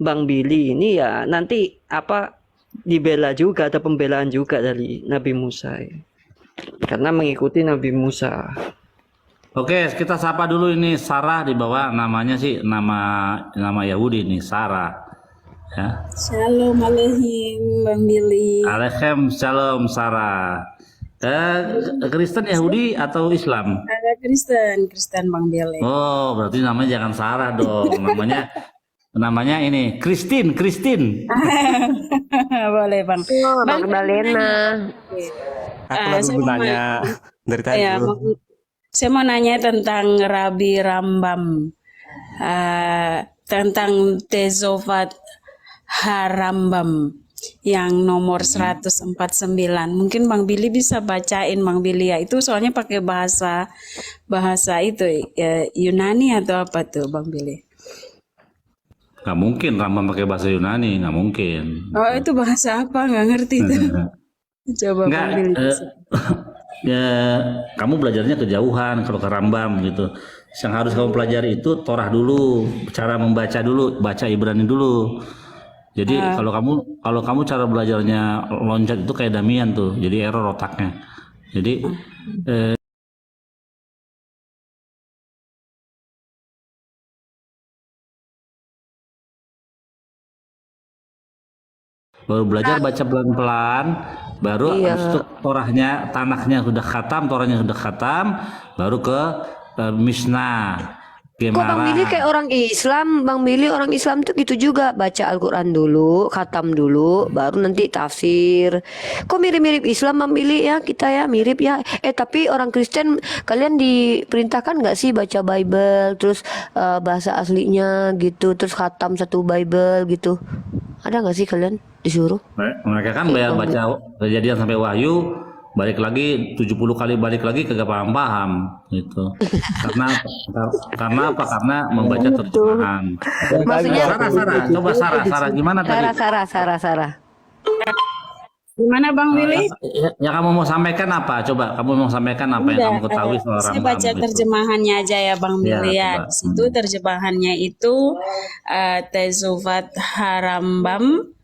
Bang Billy ini ya nanti dibela juga, ada pembelaan juga dari Nabi Musa ya. Karena mengikuti Nabi Musa. Oke, kita sapa dulu ini Sarah di bawah, namanya sih nama Yahudi nih, Sarah. Ya. Shalom Aleihim Bang Billy. Shalom Sarah. Kristen, Yahudi atau Islam? Ada Kristen Bang Billy. Oh, berarti namanya jangan Sarah dong. Namanya ini Christine. Boleh Bang. Bang, Magdalena. Aku lagi saya mau mau- nanya dari tadi. Ya, saya mau nanya tentang Rabi Rambam, tentang Tezovat Harambam yang nomor 149. Mungkin Bang Billy bisa bacain Bang Billy ya. Itu soalnya pakai bahasa itu Yunani atau apa tuh Bang Billy? Nggak mungkin Rambam pakai bahasa Yunani, nggak mungkin. Oh, itu bahasa apa? Nggak ngerti tuh. Coba Nggak, Bang Billy. ya, kamu belajarnya kejauhan kalau ke Rambam gitu. Yang harus kamu pelajari itu Torah dulu, cara membaca dulu, baca Ibrani dulu. Jadi kalau kamu cara belajarnya loncat itu kayak Damian tuh, jadi error otaknya. Jadi baru belajar baca pelan-pelan, baru Iya. habis itu tanahnya sudah khatam, baru ke Mishnah, Kok Bang Billy Gemara. kayak orang Islam? Bang Billy orang Islam tuh gitu juga, baca Al-Quran dulu, khatam dulu, baru nanti tafsir. Kok mirip-mirip Islam Bang Billy ya, kita ya mirip ya. Tapi orang Kristen, kalian diperintahkan nggak sih baca Bible, terus bahasa aslinya gitu, terus khatam satu Bible gitu? Ada nggak sih kalian disuruh? Mereka kan baca Kejadian sampai Wahyu, balik lagi 70 kali balik lagi kagak paham gitu. Karena apa? Karena membaca terjemahan. Maksudnya Coba Sarah gimana tadi? Sarah. Gimana Bang Billy? Ya kamu mau sampaikan apa? Coba kamu mau sampaikan apa yang kamu ketahui soal Saya Rambam baca gitu. terjemahannya aja ya Bang Ya, Billy ya. coba. Di situ terjemahannya itu Tezovat Harambam.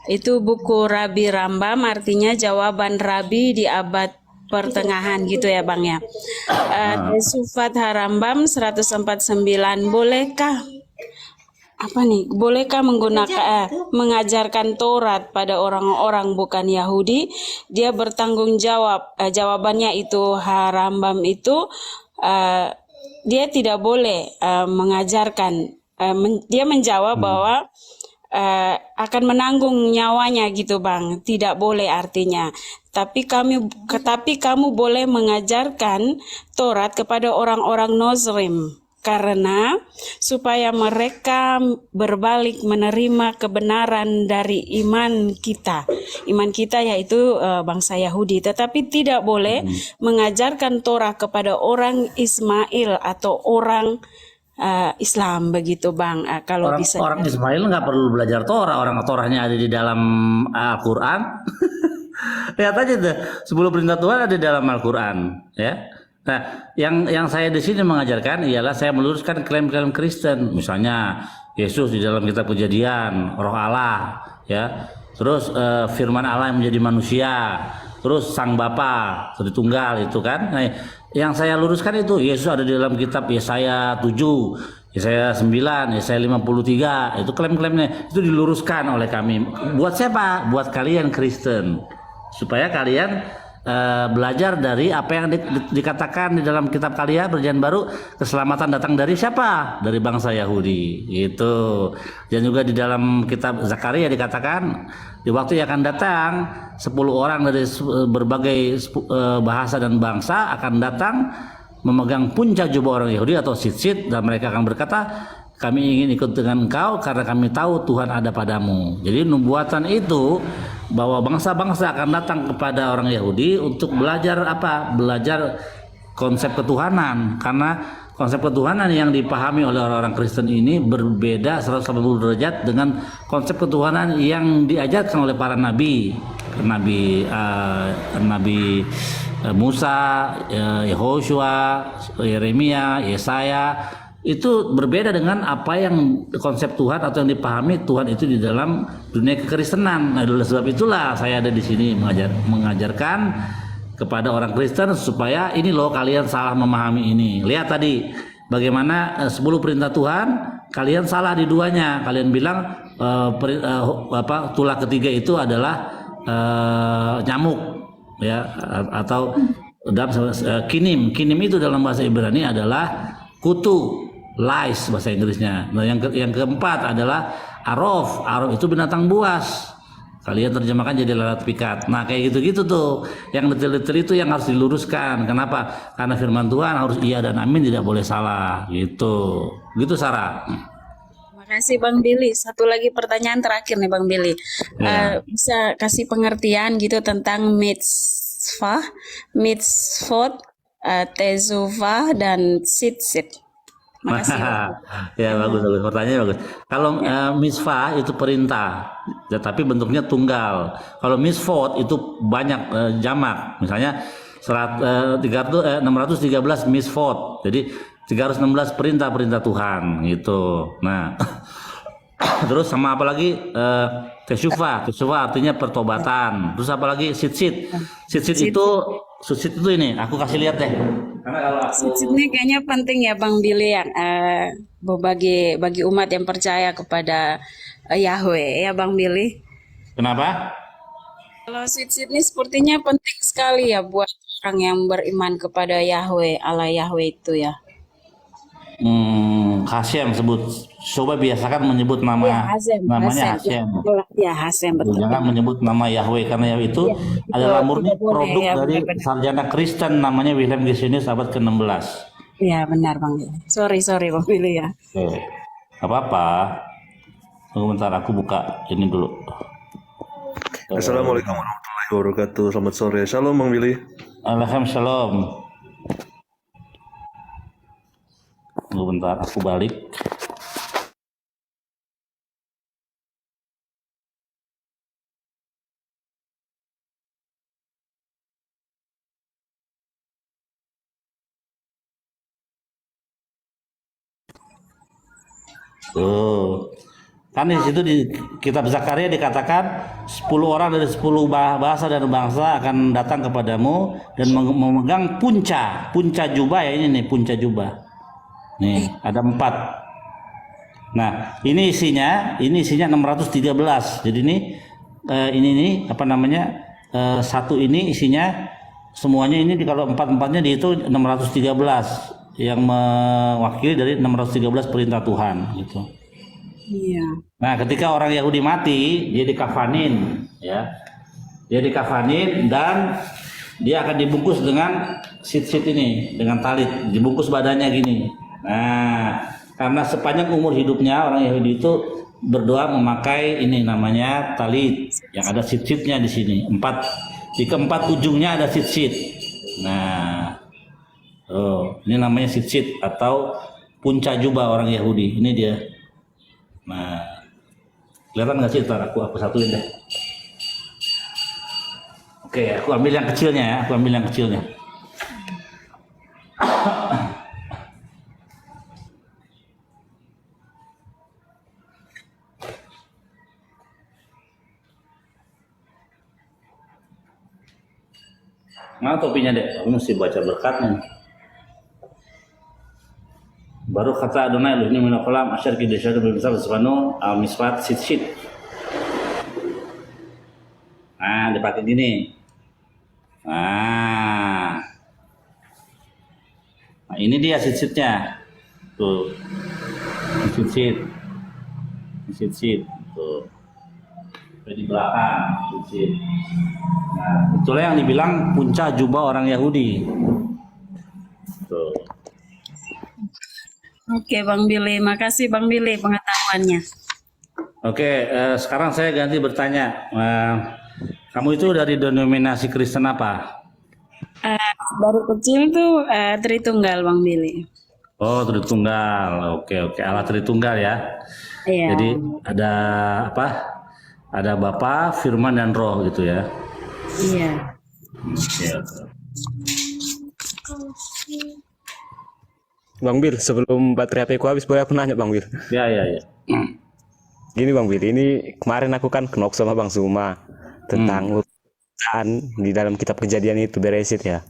Itu buku Rabi Rambam, artinya jawaban Rabi di abad pertengahan gitu ya Bang ya. Tezovat Harambam 149. Bolehkah mengajarkan Taurat pada orang-orang bukan Yahudi? Dia bertanggung jawab. Jawabannya itu Harambam itu dia tidak boleh mengajarkan. Dia menjawab bahwa akan menanggung nyawanya gitu Bang, tidak boleh artinya. Tapi kamu boleh mengajarkan Taurat kepada orang-orang Muslim, karena supaya mereka berbalik menerima kebenaran dari iman kita yaitu bangsa Yahudi. Tetapi tidak boleh mengajarkan Taurat kepada orang Ismail atau orang Islam begitu Bang. Kalau bisa Orang Ismail nggak perlu belajar Torah, orang Torahnya ada di dalam Al-Quran. Lihat aja tuh, 10 perintah Tuhan ada di dalam Al-Quran, ya. Nah, yang saya di sini mengajarkan ialah saya meluruskan klaim-klaim Kristen, misalnya Yesus di dalam kitab Kejadian, Roh Allah, ya. terus firman Allah yang menjadi manusia, terus Sang Bapa Tritunggal itu kan. Nah, yang saya luruskan itu Yesus ada di dalam kitab Yesaya 7, Yesaya 9, Yesaya 53. Itu klaim-klaimnya itu diluruskan oleh kami. Buat siapa? Buat kalian Kristen. Supaya kalian belajar dari apa yang dikatakan di dalam kitab kalian Perjanjian Baru, keselamatan datang dari siapa? Dari bangsa Yahudi. Itu. Dan juga di dalam kitab Zakaria dikatakan di waktu yang akan datang 10 orang dari berbagai bahasa dan bangsa akan datang memegang puncak jubah orang Yahudi atau sitsit, dan mereka akan berkata, kami ingin ikut dengan engkau karena kami tahu Tuhan ada padamu. Jadi nubuatan itu bahwa bangsa-bangsa akan datang kepada orang Yahudi untuk belajar apa? Belajar konsep ketuhanan, karena konsep ketuhanan yang dipahami oleh orang-orang Kristen ini berbeda 180 derajat dengan konsep ketuhanan yang diajarkan oleh para nabi. Nabi Musa, Yehoshua, Yeremia, Yesaya, itu berbeda dengan apa yang konsep Tuhan atau yang dipahami Tuhan itu di dalam dunia kekristenan. Nah, oleh sebab itulah saya ada di sini mengajarkan kepada orang Kristen supaya ini loh, kalian salah memahami ini. Lihat tadi bagaimana 10 perintah Tuhan, kalian salah di duanya. Kalian bilang tulah ketiga itu adalah nyamuk, ya, atau kinim. Kinim itu dalam bahasa Ibrani adalah kutu, lice bahasa Inggrisnya. Nah, yang keempat adalah arof. Arof itu binatang buas. Kalian terjemahkan jadi lalat pikat. Nah, kayak gitu-gitu tuh. Yang detail-detail itu yang harus diluruskan. Kenapa? Karena firman Tuhan harus iya dan amin, tidak boleh salah. Gitu. Gitu, Sarah. Makasih Bang Billy. Satu lagi pertanyaan terakhir nih Bang Billy. Ya. Bisa kasih pengertian gitu tentang mitzvah, mitzvot, tezuvah, dan sitsit. Makasih. Ya, bagus. Pertanyaannya bagus. Kalau misfah itu perintah, ya, tapi bentuknya tunggal. Kalau misfot itu banyak, jamak. Misalnya 613 misfot. Jadi 316 perintah-perintah Tuhan gitu. Nah, terus sama apa lagi? Teshuvah artinya pertobatan. Terus apa lagi? Sitsit itu ini, aku kasih lihat deh. Karena kalau Sitsit ini kayaknya penting ya Bang Billy ya, bagi umat yang percaya kepada Yahweh ya Bang Billy. kenapa? Kalau sitsit ini sepertinya penting sekali ya buat orang yang beriman kepada Yahweh, Allah Yahweh itu ya. Hashem sebut. Coba biasakan menyebut Ya, Hasem, namanya Hasem. Hashem. Ya, Hasem betul. Jangan menyebut nama Yahweh, karena Yahweh itu adalah murni tidak boleh, produk ya, dari benar-benar. sarjana Kristen namanya Wilhelm Gesenius abad ke-16. Ya, benar Bang Billy. Sorry Bang Billy ya. Oke. Gak apa-apa. Tunggu bentar, aku buka ini dulu. Assalamualaikum warahmatullahi wabarakatuh. Selamat sore. Shalom Bang Billy. Alhamdulillah, shalom. Tunggu bentar, aku balik. Tuh. Kan di situ di kitab Zakaria dikatakan 10 orang dari 10 bahasa dan bangsa akan datang kepadamu dan memegang punca jubah, ya, ini nih punca jubah. Nih, ada 4. Nah, ini isinya 613. Jadi ini nih apa namanya? Satu ini isinya semuanya ini kalau 4-4-nya dihitung 613 yang mewakili dari 613 perintah Tuhan gitu. Iya. Nah, ketika orang Yahudi mati, dia dikafanin, ya. Dia dikafanin dan dia akan dibungkus dengan sit-sit ini, dengan talit, dibungkus badannya gini. Nah, karena sepanjang umur hidupnya orang Yahudi itu berdoa memakai ini namanya talit yang ada sit-sitnya di sini. Di keempat ujungnya ada sit-sit. Nah, ini namanya sit-sit atau punca jubah orang Yahudi. Ini dia. Nah, kelihatan nggak sih? Ntar aku satuin deh. Oke, aku ambil yang kecilnya ya. Mana topinya dek? Aku mesti baca berkatnya. Baru kata Adonai lu ini minakolam asyar kidesyadu berbesar sebanu al misfat sit. Nah, dipakai gini. Nah, ini dia sit-sitnya. Tuh. Sit. Tuh. Di belakang. Sit. Nah, itulah yang dibilang punca jubah orang Yahudi. Tuh. Oke, Bang Billy. Makasih Bang Billy pengetahuannya. Oke, sekarang saya ganti bertanya. Kamu itu dari denominasi Kristen apa? Dari kecil tuh Tritunggal Bang Billy. Oh, Tritunggal. Oke. Allah Tritunggal ya. Iya. Jadi ada apa? Ada Bapa, Firman dan Roh gitu ya. Iya. Oke. Bang Bir, sebelum baterai HP ku habis, boleh aku nanya Bang Bir? Ya. Gini Bang Bir, ini kemarin aku kan kenok sama Bang Suma tentang urusan di dalam kitab Kejadian itu Beresit ya.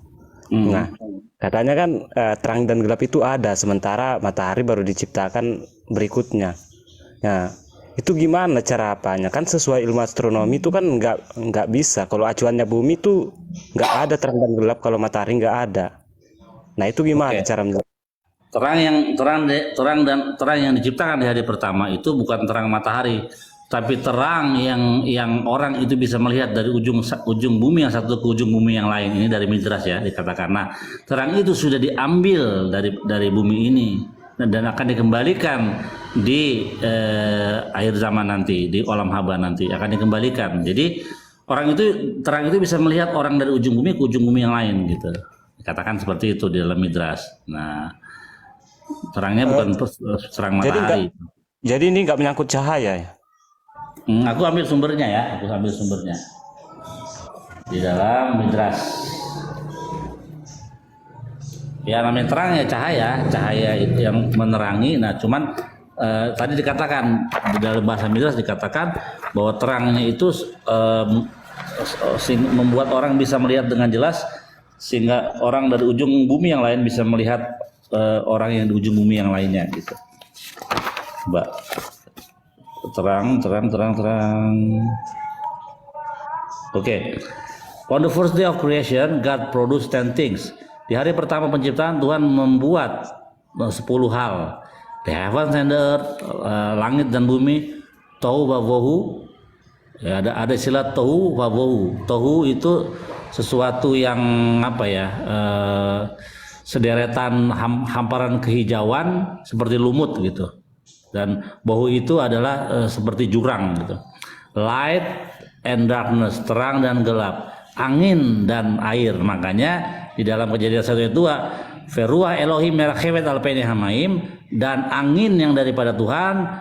Nah, katanya kan terang dan gelap itu ada, sementara matahari baru diciptakan berikutnya. Nah, itu gimana cara apanya? Kan sesuai ilmu astronomi itu kan nggak bisa. Kalau acuannya bumi itu nggak ada terang dan gelap kalau matahari nggak ada. Nah, itu gimana cara Terang yang diciptakan di hari pertama itu bukan terang matahari, tapi terang yang orang itu bisa melihat dari ujung bumi yang satu ke ujung bumi yang lain. Ini dari Midrash ya dikatakan. Nah, terang itu sudah diambil dari bumi ini dan akan dikembalikan di akhir zaman nanti, di olam haba nanti akan dikembalikan. Jadi terang itu bisa melihat orang dari ujung bumi ke ujung bumi yang lain gitu. Dikatakan seperti itu di dalam Midrash. Nah, terangnya bukan terang matahari. Jadi ini nggak menyangkut cahaya ya? Aku ambil sumbernya ya, di dalam Midrash. Ya namanya terang ya cahaya yang menerangi. Nah cuman tadi dikatakan di dalam bahasa Midrash dikatakan bahwa terangnya itu membuat orang bisa melihat dengan jelas, sehingga orang dari ujung bumi yang lain bisa melihat orang yang di ujung bumi yang lainnya gitu. Coba terang. Oke. On the first day of creation, God produced 10 things. Di hari pertama penciptaan Tuhan membuat 10 hal. The heavens and the earth, langit dan bumi, tohu wa bohu. Ya, ada istilah tohu wa bohu. Tohu itu sesuatu yang apa ya? Sederetan hamparan kehijauan seperti lumut gitu, dan bohu itu adalah seperti jurang gitu. Light and darkness, terang dan gelap, angin dan air. Makanya di dalam Kejadian 1 ayat 2, Feruah Elohim merakhevet alpeni hamaim, dan angin yang daripada Tuhan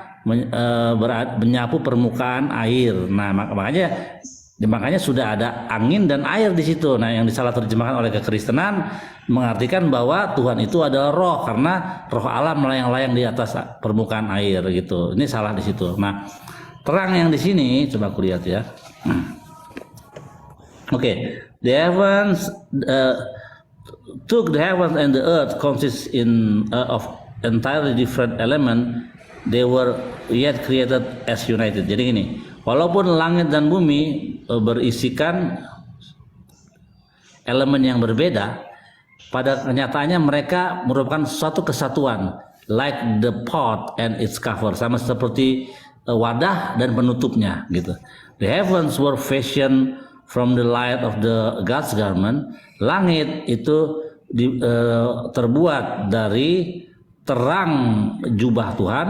menyapu permukaan air. Nah makanya sudah ada angin dan air di situ. Nah yang disalah terjemahkan oleh kekristenan mengartikan bahwa Tuhan itu adalah roh, karena roh Allah melayang-layang di atas permukaan air gitu. Ini salah di situ. Nah, terang yang di sini coba aku lihat ya. Oke. The heavens took the heavens and the earth consists of entirely different element. They were yet created as united. Jadi gini, walaupun langit dan bumi berisikan elemen yang berbeda, pada kenyataannya mereka merupakan suatu kesatuan, like the pot and its cover, sama seperti wadah dan penutupnya gitu. The heavens were fashioned from the light of the God's garment. Langit itu terbuat dari terang jubah Tuhan,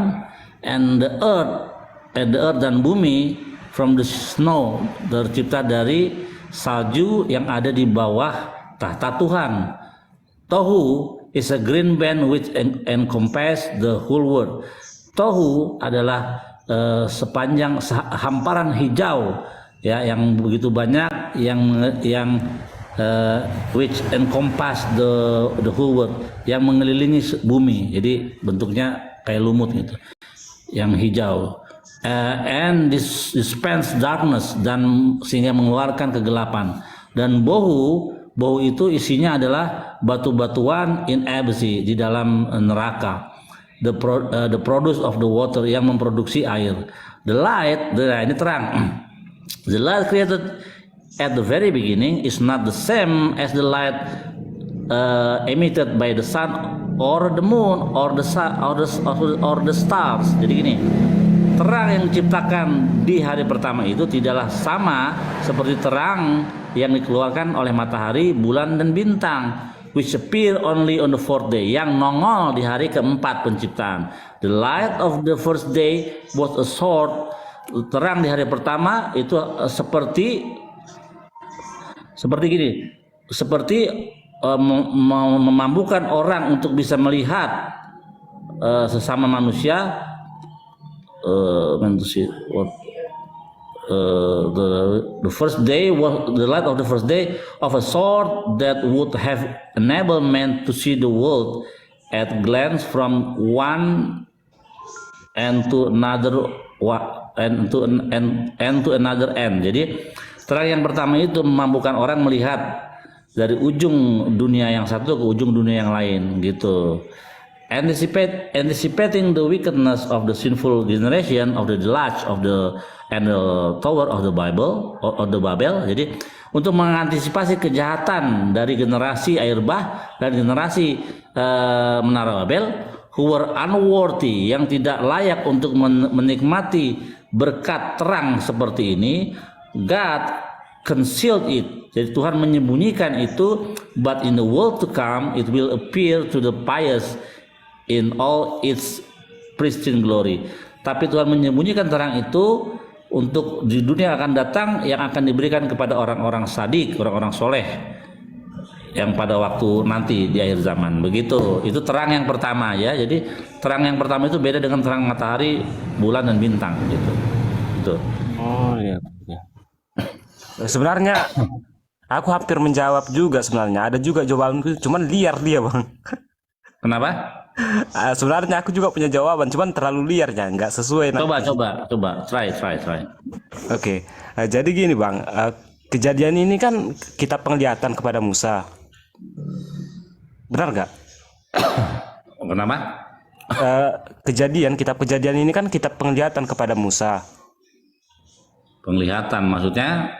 and the earth dan bumi from the snow, tercipta dari salju yang ada di bawah tahta Tuhan. Tohu is a green band which encompass the whole world. Tohu adalah sepanjang hamparan hijau ya yang begitu banyak yang which encompass the whole world, yang mengelilingi bumi. Jadi bentuknya kayak lumut gitu, yang hijau. And dispense darkness, dan sehingga mengeluarkan kegelapan. Dan bohu Bau itu isinya adalah batu-batuan in abyss, di dalam neraka. The produce of the water, yang memproduksi air. The light, ini terang. The light created at the very beginning is not the same as the light emitted by the sun or the moon or the stars. Jadi gini, terang yang diciptakan di hari pertama itu tidaklah sama seperti terang yang dikeluarkan oleh matahari, bulan, dan bintang, which appear only on the fourth day, yang nongol di hari keempat penciptaan. The light of the first day was a sword. Terang di hari pertama itu seperti gini, seperti memampukan orang untuk bisa melihat sesama manusia. The first day was the light of the first day of a sword that would have enabled man to see the world at glance from one end to another another end. Jadi terang yang pertama itu memampukan orang melihat dari ujung dunia yang satu ke ujung dunia yang lain gitu. Anticipating the wickedness of the sinful generation of the deluge of the tower of the Bible of the Babel. Jadi untuk mengantisipasi kejahatan dari generasi air bah dan generasi menara Babel, who were unworthy, yang tidak layak untuk menikmati berkat terang seperti ini, God concealed it. Jadi Tuhan menyembunyikan itu, but in the world to come it will appear to the pious in all its pristine glory. Tapi Tuhan menyembunyikan terang itu untuk di dunia akan datang, yang akan diberikan kepada orang-orang sadik, orang-orang soleh, yang pada waktu nanti di akhir zaman. Begitu. Itu terang yang pertama ya. Jadi terang yang pertama itu beda dengan terang matahari, bulan, dan bintang gitu. Itu. Oh iya. Sebenarnya aku hampir menjawab juga sebenarnya. Ada juga jawabanku, cuman liar dia, Bang. Kenapa? Sebenarnya aku juga punya jawaban, cuman terlalu liar ya, nggak sesuai. Coba, try. Oke. Jadi gini Bang, kejadian ini kan kitab penglihatan kepada Musa, benar nggak? Kenapa? Kitab kejadian ini kan kitab penglihatan kepada Musa. Penglihatan maksudnya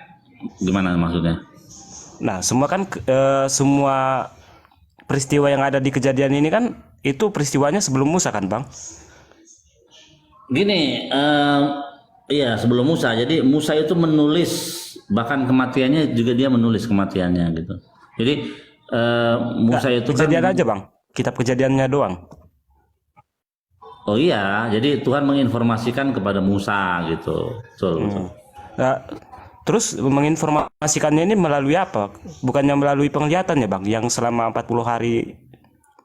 gimana maksudnya? Nah, semua peristiwa yang ada di kejadian ini kan itu peristiwanya sebelum Musa kan, Bang? Gini, iya sebelum Musa. Jadi Musa itu menulis, bahkan kematiannya juga dia menulis kematiannya gitu. Jadi Musa itu kejadian kan, aja Bang, kitab kejadiannya doang. Oh iya, jadi Tuhan menginformasikan kepada Musa gitu. Betul. Nah, terus menginformasikannya ini melalui apa? Bukannya melalui penglihatan ya Bang, yang selama 40 hari.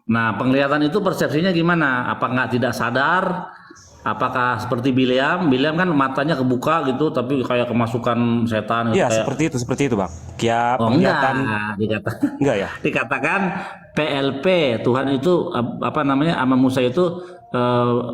Nah, penglihatan itu persepsinya gimana? Apa nggak tidak sadar? Apakah seperti Bileam? Bileam kan matanya kebuka gitu, tapi kayak kemasukan setan. Iya, kayak... seperti itu Bang. Kayak penglihatan. Enggak ya? Dikatakan PLP, Tuhan itu sama Musa itu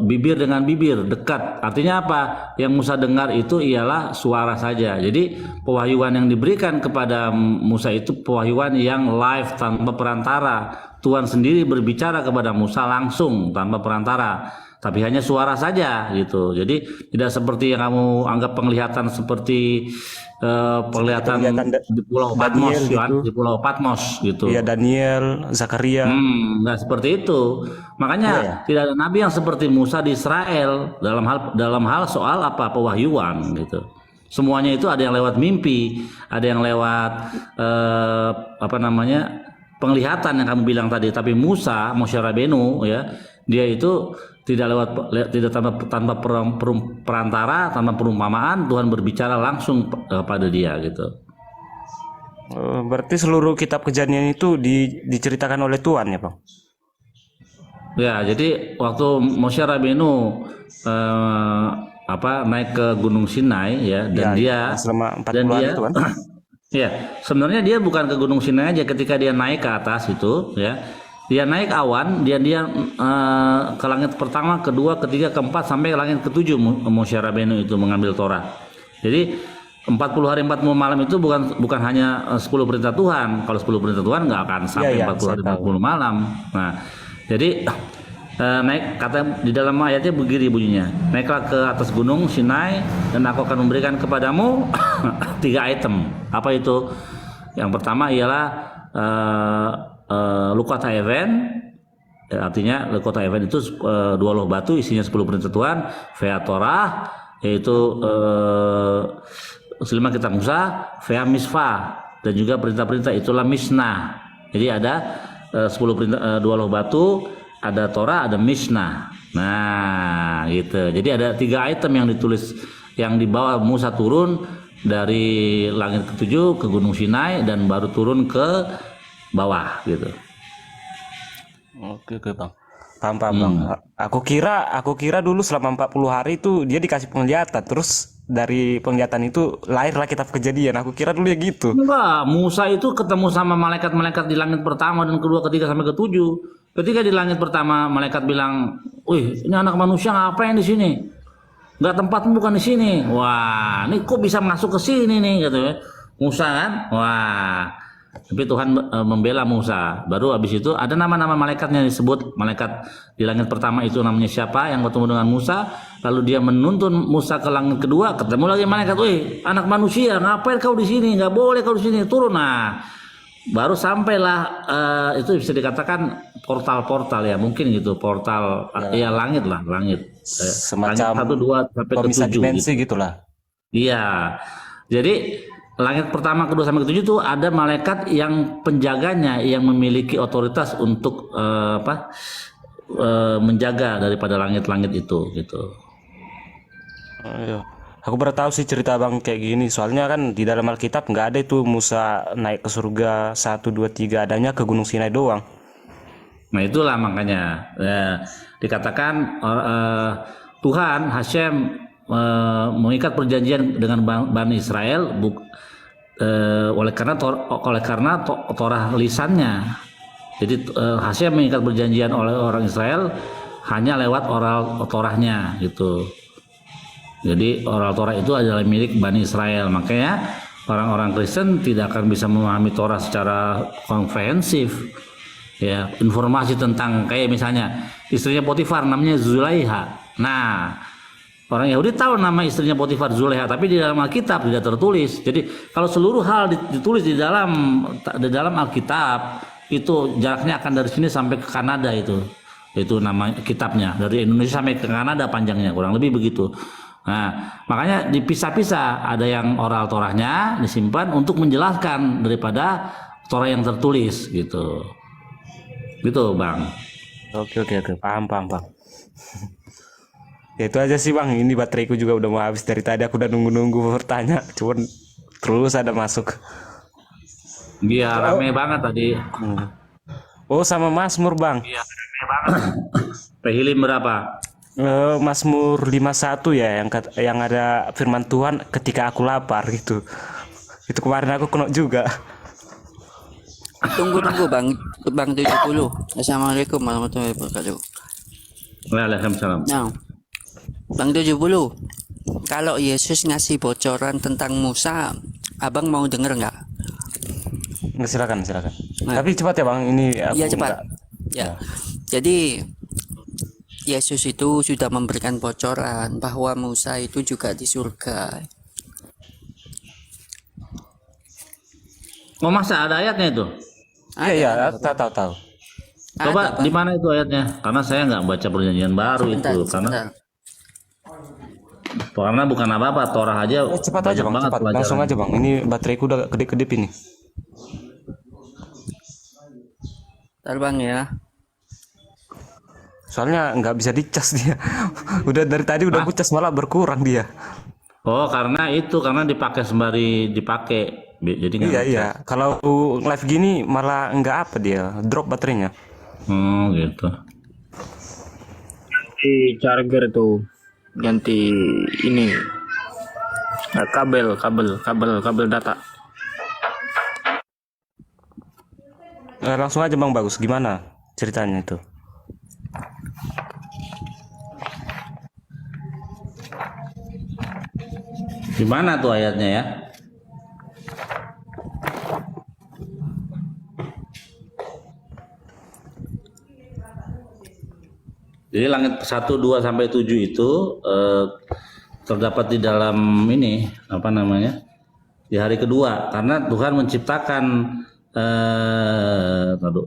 bibir dengan bibir dekat. Artinya apa? Yang Musa dengar itu ialah suara saja. Jadi pewahyuan yang diberikan kepada Musa itu pewahyuan yang live tanpa perantara. Tuhan sendiri berbicara kepada Musa langsung tanpa perantara, tapi hanya suara saja gitu. Jadi tidak seperti yang kamu anggap penglihatan seperti penglihatan di Pulau Patmos gitu. Di Pulau Patmos gitu. Iya, Daniel, Zakaria. Nggak seperti itu. Makanya tidak ada nabi yang seperti Musa di Israel dalam hal soal apa pewahyuan gitu. Semuanya itu ada yang lewat mimpi, ada yang lewat penglihatan yang kamu bilang tadi. Tapi Moshe Rabbeinu ya, dia itu tidak tanpa perantara, tanpa perumpamaan. Tuhan berbicara langsung pada dia gitu. Berarti seluruh kitab kejadian itu diceritakan oleh Tuhan ya Bang? Ya, jadi waktu Moshe Rabbeinu naik ke Gunung Sinai ya, dan dia selama 40 hari itu kan? Ya, sebenarnya dia bukan ke Gunung Sinai aja. Ketika dia naik ke atas itu ya, dia naik awan, dia ke langit pertama, kedua, ketiga, keempat, sampai ke langit ketujuh. Moshe Rabbeinu itu mengambil Torah. Jadi 40 hari 40 malam itu bukan hanya 10 perintah Tuhan. Kalau 10 perintah Tuhan nggak akan sampai Iya, 40 hari saya tahu. 40 malam. Nah, jadi naik kata di dalam ayatnya begini bunyinya. Naiklah ke atas gunung Sinai dan aku akan memberikan kepadamu 3 item. Apa itu? Yang pertama ialah Lukota Even. Artinya Lukota Even itu 2 loh batu isinya 10 perintah Tuhan. Vea Torah yaitu 5 kitab Musa, Vea Misva dan juga perintah-perintah itulah Mishnah. Jadi ada 10 perintah 2 loh batu, ada Torah, ada Mishnah. Nah, gitu. Jadi ada 3 item yang ditulis yang dibawa Musa turun dari langit ke-7 ke Gunung Sinai dan baru turun ke bawah gitu. Oke bang. Paham bang. Aku kira dulu selama 40 hari itu dia dikasih penglihatan, terus dari penglihatan itu lahirlah kitab Kejadian. Aku kira dulu ya gitu. Enggak, Musa itu ketemu sama malaikat-malaikat di langit pertama dan kedua, ketiga sampai ke-7. Ketika di langit pertama malaikat bilang, "Wih, ini anak manusia ngapain di sini? Enggak, tempatmu bukan di sini." Wah, ini kok bisa masuk ke sini nih gitu ya. Musa kan? Wah. Tapi Tuhan membela Musa. Baru habis itu ada nama-nama malaikatnya disebut. Malaikat di langit pertama itu namanya siapa yang ketemu dengan Musa. Lalu dia menuntun Musa ke langit kedua. Ketemu lagi malaikat. "Wih, anak manusia, ngapain kau di sini? Nggak boleh kau di sini. Turun." Nah, baru sampailah itu bisa dikatakan portal-portal ya. Mungkin gitu. Portal ya langit lah. Langit. Semacam langit 1, 2 sampai ke pemisah 7 dimensi gitu. gitulah. Iya. Jadi langit pertama, kedua sampai ke-7 itu ada malaikat yang penjaganya yang memiliki otoritas untuk menjaga daripada langit-langit itu gitu. Iya. Aku baru tahu sih cerita bang kayak gini. Soalnya kan di dalam Alkitab nggak ada itu Musa naik ke surga 1, 2, 3, adanya ke Gunung Sinai doang. Nah itulah makanya dikatakan Tuhan Hashem mengikat perjanjian dengan Bani Israel oleh karena Torah lisannya. Jadi Hashem mengikat perjanjian oleh orang Israel hanya lewat oral Torahnya gitu. Jadi oral Torah itu adalah milik Bani Israel. Makanya orang-orang Kristen tidak akan bisa memahami Torah secara komprehensif. Ya, informasi tentang kayak misalnya istrinya Potifar namanya Zulaiha. Nah, orang Yahudi tahu nama istrinya Potifar Zulaiha, tapi di dalam Alkitab tidak tertulis. Jadi kalau seluruh hal ditulis di dalam Alkitab, itu jaraknya akan dari sini sampai ke Kanada itu nama kitabnya. Dari Indonesia sampai ke Kanada panjangnya, kurang lebih begitu. Nah, makanya dipisah-pisah. Ada yang oral Torahnya disimpan untuk menjelaskan daripada Torah yang tertulis gitu. Gitu, Bang. Oke, paham. Ya itu aja sih bang, ini bateraiku juga udah mau habis dari tadi, aku udah nunggu bertanya, cuman terus ada masuk. Iya, rame banget tadi. Oh sama Mazmur bang. Iya, rame banget. Pehilim berapa? Mazmur 51 ya, yang ada firman Tuhan ketika aku lapar gitu. Itu kemarin aku kena juga. Tunggu bang 70. Assalamualaikum warahmatullahi wabarakatuh. Waalaikumsalam. Nah, Bang 70, kalau Yesus ngasih bocoran tentang Musa, abang mau denger nggak? Silakan. Nah. Tapi cepat ya bang, ini aku Iya cepat. nggak- Ya. Jadi Yesus itu sudah memberikan bocoran bahwa Musa itu juga di surga. Oh masa ada ayatnya itu? Iya, tahu. Coba Ada, di mana itu ayatnya? Karena saya nggak baca perjanjian baru Sebentar, itu, sebentar. karena bukan apa-apa, Torah aja. Cepat aja banyak bang, banget cepat. pelajaran. Langsung aja bang, ini bateraiku udah kedip-kedip ini. Bentar, Bang ya. Soalnya nggak bisa dicas dia. Udah dari tadi udah aku cas malah berkurang dia. Oh karena dipakai sembari dipakai, jadi nggak Iya ngecas. iya. Kalau live gini malah nggak apa dia, drop baterainya. Gitu. Ganti charger tuh, ganti ini kabel data. Langsung aja bang Bagus, gimana ceritanya itu? Di mana tuh ayatnya ya? Jadi langit 1, 2 sampai 7 itu terdapat di dalam ini apa namanya? Di hari kedua, karena Tuhan menciptakan tadu.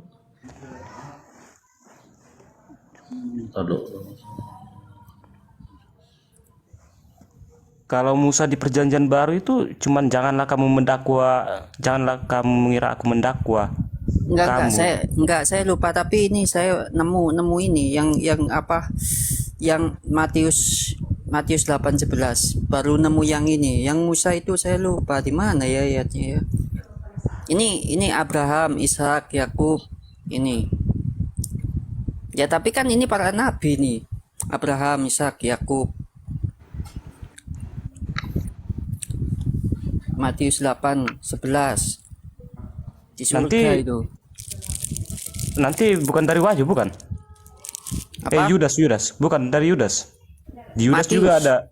Kalau Musa di perjanjian baru itu cuman janganlah kamu mengira aku mendakwa kamu. Saya lupa, tapi ini saya nemu ini yang apa? Yang Matius 8:11. Baru nemu yang ini. Yang Musa itu saya lupa di mana ya ayatnya ya. Ini Abraham, Ishak, Yakub ini. Ya tapi kan ini para nabi nih. Abraham, Ishak, Yakub. Matius 8:11. Di surga itu. Nanti bukan dari Wahyu, bukan? Apa? Yudas, bukan dari Yudas. Di Yudas Matius. juga ada.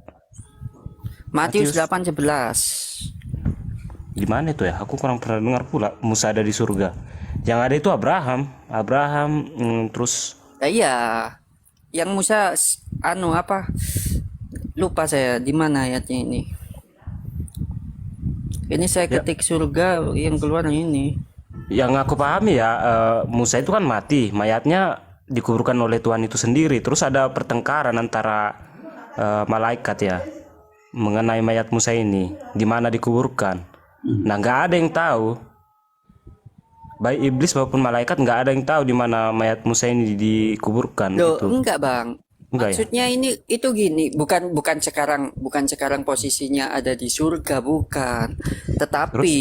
Matius Matius. 8:11. Di mana itu ya? Aku kurang pernah dengar pula Musa ada di surga. Yang ada itu Abraham, terus Iya. Yang Musa apa? Lupa saya di mana ayatnya ini. Ini saya ketik surga yang keluar ini. yang aku pahami ya, Musa itu kan mati, mayatnya dikuburkan oleh Tuhan itu sendiri. Terus ada pertengkaran antara malaikat ya mengenai mayat Musa ini, di mana dikuburkan. Nah, nggak ada yang tahu, baik iblis maupun malaikat, nggak ada yang tahu di mana mayat Musa ini dikuburkan. Loh, gitu. enggak Bang. Enggak ya? Maksudnya ini itu gini, bukan sekarang posisinya ada di surga, bukan. Tetapi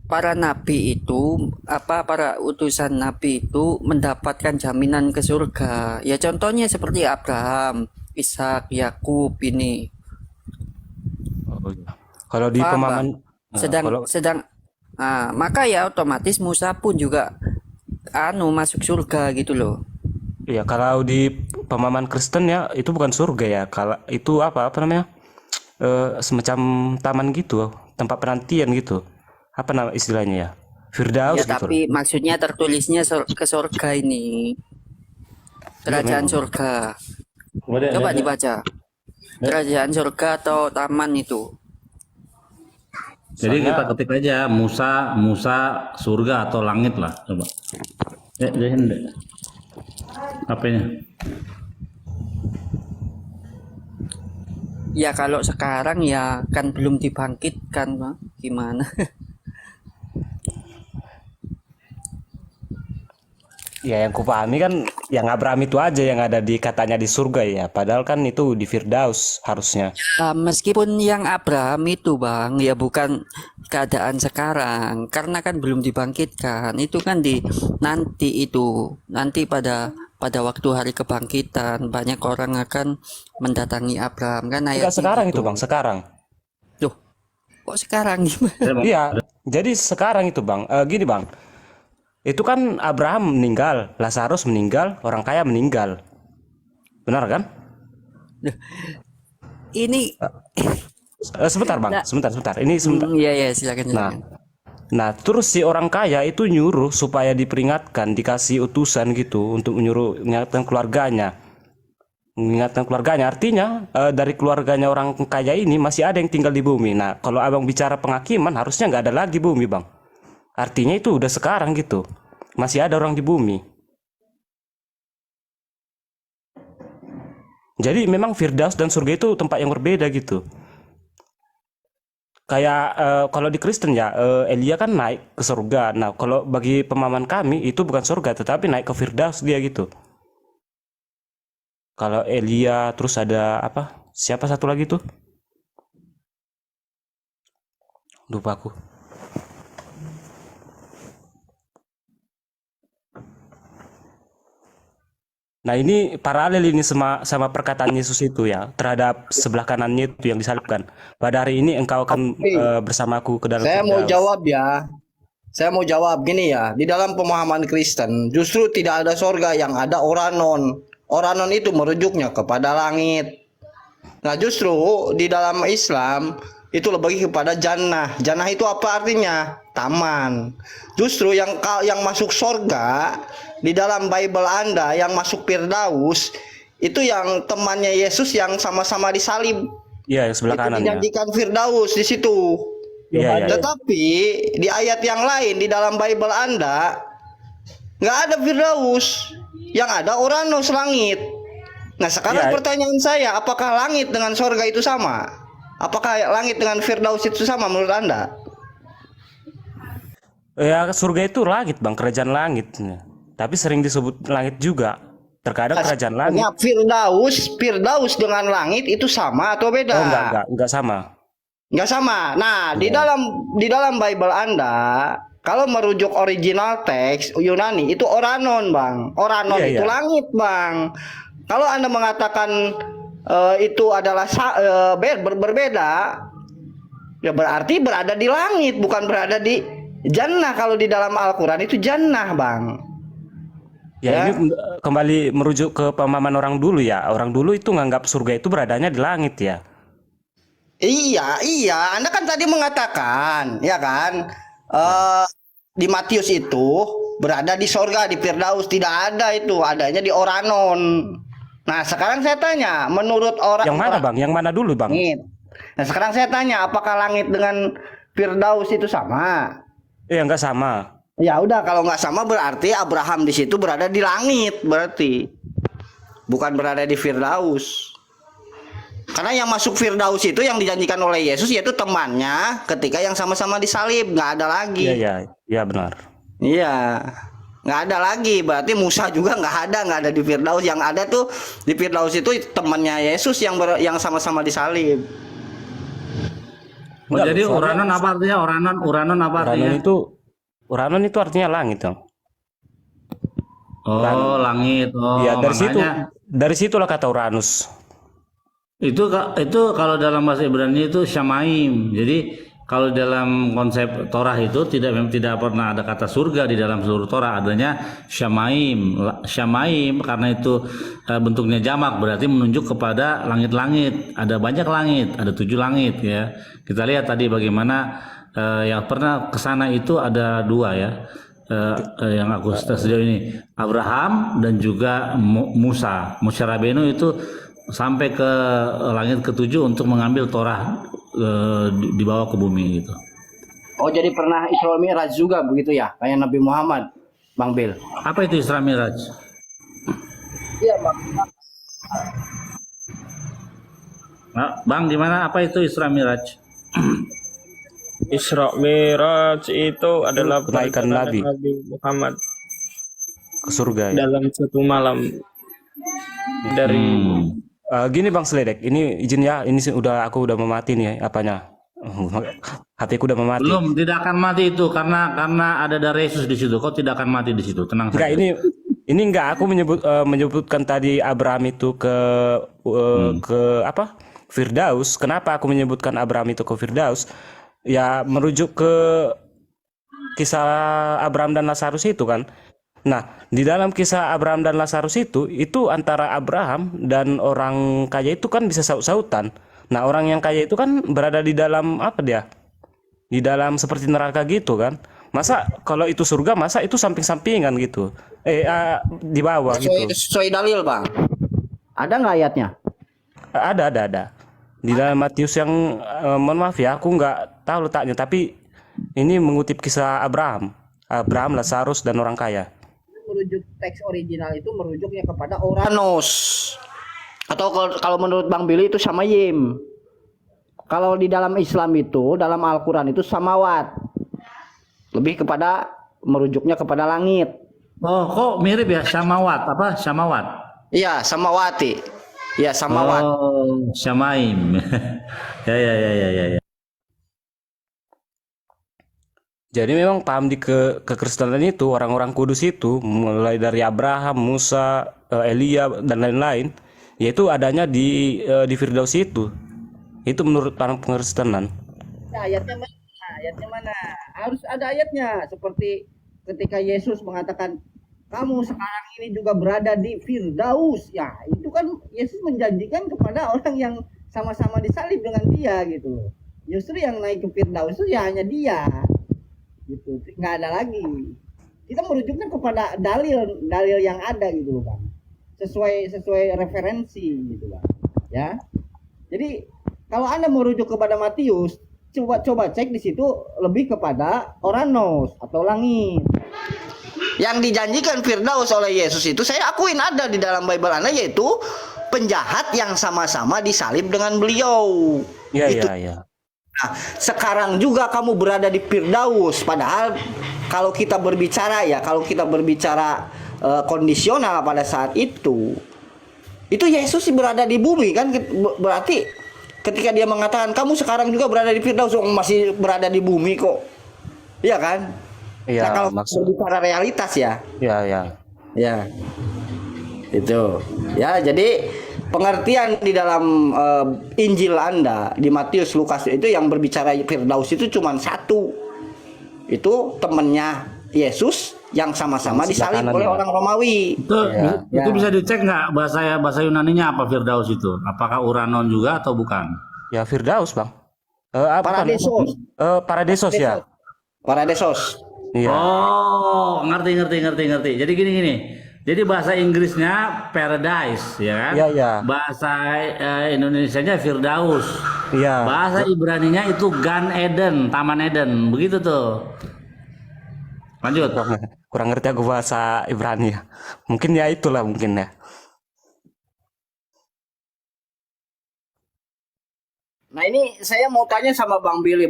para nabi itu para utusan nabi itu mendapatkan jaminan ke surga. Ya contohnya seperti Abraham, Ishak, Yakub ini. Oh, iya. Kalau di Paham, pemahaman maka ya otomatis Musa pun juga masuk surga gitu loh. ya, kalau di pemahaman Kristen ya itu bukan surga ya. Kalau itu apa namanya? Semacam taman gitu, tempat penantian gitu. Apa nama istilahnya ya? Firdaus Ya gitu. tapi maksudnya tertulisnya ke surga ini. Kerajaan surga. Coba dibaca. Kerajaan surga atau taman itu. Jadi kita ketik aja Musa surga atau langit lah, coba. HP-nya. Ya kalau sekarang ya kan belum dibangkitkan, Bang. Gimana? Ya, yang kupahami kan yang Abraham itu aja yang ada di katanya di surga ya. Padahal kan itu di Firdaus harusnya. Meskipun yang Abraham itu Bang, ya bukan keadaan sekarang, karena kan belum dibangkitkan. Itu kan nanti pada waktu hari kebangkitan banyak orang akan mendatangi Abraham kan ayat Enggak sekarang gitu. itu Bang, sekarang. Loh, kok sekarang gimana? Iya, jadi sekarang itu Bang, gini Bang. Itu kan Abraham meninggal, Lazarus meninggal, orang kaya meninggal. Benar kan? Ini Sebentar Bang, sebentar. Ini sebentar. iya silakan. Nah, terus si orang kaya itu nyuruh supaya diperingatkan, dikasih utusan gitu untuk menyuruh mengingatkan keluarganya. Mengingatkan keluarganya artinya dari keluarganya orang kaya ini masih ada yang tinggal di bumi. Nah, kalau Abang bicara penghakiman harusnya nggak ada lagi bumi, Bang. Artinya itu udah sekarang gitu. Masih ada orang di bumi. Jadi memang Firdaus dan surga itu tempat yang berbeda gitu. Kayak kalau di Kristen ya, Elia kan naik ke surga. Nah, kalau bagi pemahaman kami itu bukan surga, tetapi naik ke Firdaus dia gitu. Kalau Elia, terus ada apa? Siapa satu lagi tuh? Lupa aku. Nah, ini paralel ini sama perkataan Yesus itu ya, terhadap sebelah kanannya itu yang disalibkan. Pada hari ini engkau akan bersamaku ke dalam Saya mau Firdaus. jawab ya. Saya mau jawab gini ya. Di dalam pemahaman Kristen justru tidak ada sorga, yang ada oranon. Oranon itu merujuknya kepada langit. Nah justru di dalam Islam itu lebih kepada jannah. Jannah itu apa artinya? Taman. Justru yang masuk sorga di dalam Bible Anda, yang masuk Firdaus itu yang temannya Yesus yang sama-sama disalib. Iya, yang sebelah Itu kanan ya. dijanjikan Firdaus di situ. Iya, iya. Tetapi di ayat yang lain di dalam Bible Anda nggak ada Firdaus, yang ada Uranus langit. Nah sekarang Iya. pertanyaan saya, apakah langit dengan sorga itu sama? Apakah langit dengan Firdaus itu sama menurut Anda? Ya, surga itu langit, Bang, kerajaan langit. Tapi sering disebut langit juga. Terkadang kerajaan langit. Nah, Firdaus dengan langit itu sama atau beda? Oh, enggak sama. Nggak sama. Nah, di dalam Bible Anda, kalau merujuk original teks Yunani itu Oranon, Bang. Oranon Iya, itu iya. langit, Bang. Kalau Anda mengatakan itu adalah berbeda, ya berarti berada di langit, bukan berada di jannah. Kalau di dalam Al-Quran itu jannah, Bang. Ya, ini kembali merujuk ke pemahaman orang dulu ya. Orang dulu itu nganggap surga itu beradanya di langit ya. Iya. Anda kan tadi mengatakan, ya kan, di Matius itu berada di sorga, di Firdaus. Tidak ada itu, adanya di Oranon. Nah, sekarang saya tanya, menurut orang Yang mana, Bang? Yang mana dulu, Bang? langit. Nah, sekarang saya tanya, apakah langit dengan Firdaus itu sama? Ya, enggak sama. Ya udah, kalau nggak sama berarti Abraham di situ berada di langit, berarti bukan berada di Firdaus. Karena yang masuk Firdaus itu yang dijanjikan oleh Yesus yaitu temannya ketika yang sama-sama disalib, nggak ada lagi. Iya, benar. Iya, nggak ada lagi. Berarti Musa juga nggak ada di Firdaus. Yang ada tuh di Firdaus itu temannya Yesus yang sama-sama disalib. Oh, jadi Uranon apa artinya? Uranon apa artinya? Uranon itu artinya langit, Bang. Oh, langit. Oh, Iya, makanya dari situlah kata Uranus. itu kalau dalam bahasa Ibrani itu Syamaim. Jadi kalau dalam konsep Torah itu memang tidak pernah ada kata surga di dalam seluruh Torah, adanya Syamaim. Syamaim karena itu bentuknya jamak, berarti menunjuk kepada langit-langit. Ada banyak langit, ada 7 langit ya. Kita lihat tadi bagaimana yang pernah ke sana itu ada 2 ya. Yang aku sejauh ini Abraham dan juga Musa. Musa Rabbeinu itu sampai ke langit ke-7 untuk mengambil Torah dibawa ke bumi gitu. Oh, jadi pernah Isra Mi'raj juga begitu ya, kayak Nabi Muhammad, Bang Bil. Apa itu Isra Miraj? Iya, Bang. Nah, Bang, gimana apa itu Isra Miraj? Isra Mi'raj itu adalah Kenaikan perjalanan Nabi Nabi Muhammad ke surga ya. dalam satu malam dari Gini Bang Sledek, ini izin ya, aku udah memati nih apanya. HP-ku udah memati. Belum, tidak akan mati itu karena ada dari Yesus di situ. Kau tidak akan mati di situ, tenang Enggak, saja. ini enggak, aku menyebutkan tadi Abraham itu ke apa? Firdaus. Kenapa aku menyebutkan Abraham itu ke Firdaus? Ya merujuk ke kisah Abraham dan Lazarus itu kan. Nah, di dalam kisah Abraham dan Lazarus itu antara Abraham dan orang kaya itu kan bisa saut-sautan. Nah, orang yang kaya itu kan berada di dalam apa dia? Di dalam seperti neraka gitu kan. Masa kalau itu surga, masa itu samping-sampingan gitu. Di bawah gitu. Sesuai dalil, Bang. Ada nggak ayatnya? Ada. Di dalam Matius yang mohon maaf ya, aku nggak tahu letaknya, tapi ini mengutip kisah Abraham, Lazarus dan orang kaya. Merujuk teks original itu merujuknya kepada Oranos. Atau kalau menurut Bang Billy itu Samayim. Kalau di dalam Islam itu, dalam Al-Quran itu Samawat. Lebih kepada merujuknya kepada langit. Oh, kok mirip ya Syamawat apa? Syamawat. Iya, Samawati. Iya, Samawat. Oh, Syamaim. ya. Jadi memang paham di kekristenan itu orang-orang kudus itu mulai dari Abraham, Musa, Elia dan lain-lain, yaitu adanya di Firdaus itu. Itu menurut paham kekristenan. Nah, ayatnya mana? Harus ada ayatnya. Seperti ketika Yesus mengatakan, kamu sekarang ini juga berada di Firdaus. Ya, itu kan Yesus menjanjikan kepada orang yang sama-sama disalib dengan dia gitu. Justru yang naik ke Firdaus itu ya hanya dia. Gitu, nggak ada lagi. Kita merujuknya kepada dalil yang ada gitu loh, Bang. sesuai referensi gitu Bang. Ya. Jadi kalau Anda merujuk kepada Matius, coba cek di situ lebih kepada Oranos atau langit. Yang dijanjikan Firdaus oleh Yesus itu saya akuin ada di dalam Bible Anda, yaitu penjahat yang sama-sama disalib dengan beliau. Iya. Nah, sekarang juga kamu berada di Firdaus, padahal kalau kita berbicara kondisional pada saat itu Yesus berada di bumi kan, berarti ketika dia mengatakan kamu sekarang juga berada di Firdaus, masih berada di bumi kok, iya kan? Iya, Nah, kalau maksud berbicara realitas ya itu ya, jadi pengertian di dalam Injil Anda di Matius, Lukas itu yang berbicara Firdaus itu cuma satu, itu temannya Yesus yang sama-sama disalib oleh orang Romawi. Itu bisa dicek nggak bahasa Yunaninya apa Firdaus itu? Apakah Uranon juga atau bukan? Ya Firdaus Bang. Paradisos. Paradisos ya. Paradisos. Iya. Oh, ngerti. Jadi gini. Jadi bahasa Inggrisnya paradise, ya kan? Iya. Bahasa Indonesianya Firdaus. Iya. Bahasa Ibraninya itu Gan Eden, Taman Eden, begitu tuh. Lanjut. Kurang ngerti aku bahasa Ibrani ya. Mungkin ya itulah mungkin ya. Nah ini saya mau tanya sama Bang Bill,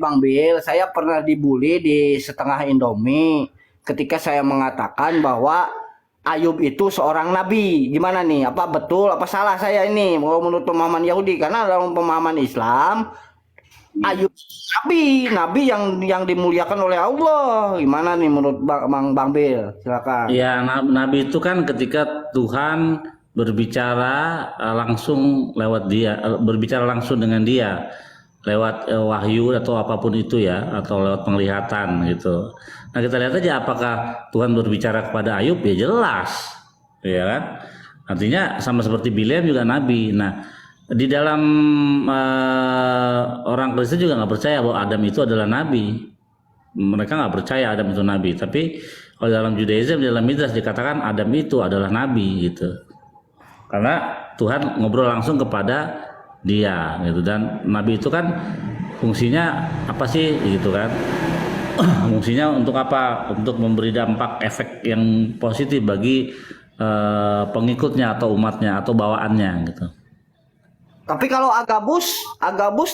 saya pernah dibully di setengah Indomie ketika saya mengatakan bahwa Ayub itu seorang nabi. Gimana nih? Apa betul? Apa salah saya ini? Kalau menurut pemahaman Yahudi, karena dalam pemahaman Islam Ayub nabi yang dimuliakan oleh Allah. Gimana nih menurut Bang Bill? Silakan. Ya, nabi itu kan ketika Tuhan berbicara langsung lewat dia, berbicara langsung dengan dia lewat wahyu atau apapun itu ya, atau lewat penglihatan gitu. Nah kita lihat aja apakah Tuhan berbicara kepada Ayub, ya jelas, ya kan? Artinya sama seperti Bileam juga nabi. Nah di dalam orang Kristen juga nggak percaya bahwa Adam itu adalah nabi. Mereka nggak percaya Adam itu nabi. Tapi kalau dalam Judaism, dalam Midrash dikatakan Adam itu adalah nabi gitu. Karena Tuhan ngobrol langsung kepada dia gitu, dan nabi itu kan fungsinya apa sih gitu kan? Fungsinya untuk apa? Untuk memberi dampak efek yang positif bagi pengikutnya atau umatnya atau bawaannya gitu. Tapi kalau Agabus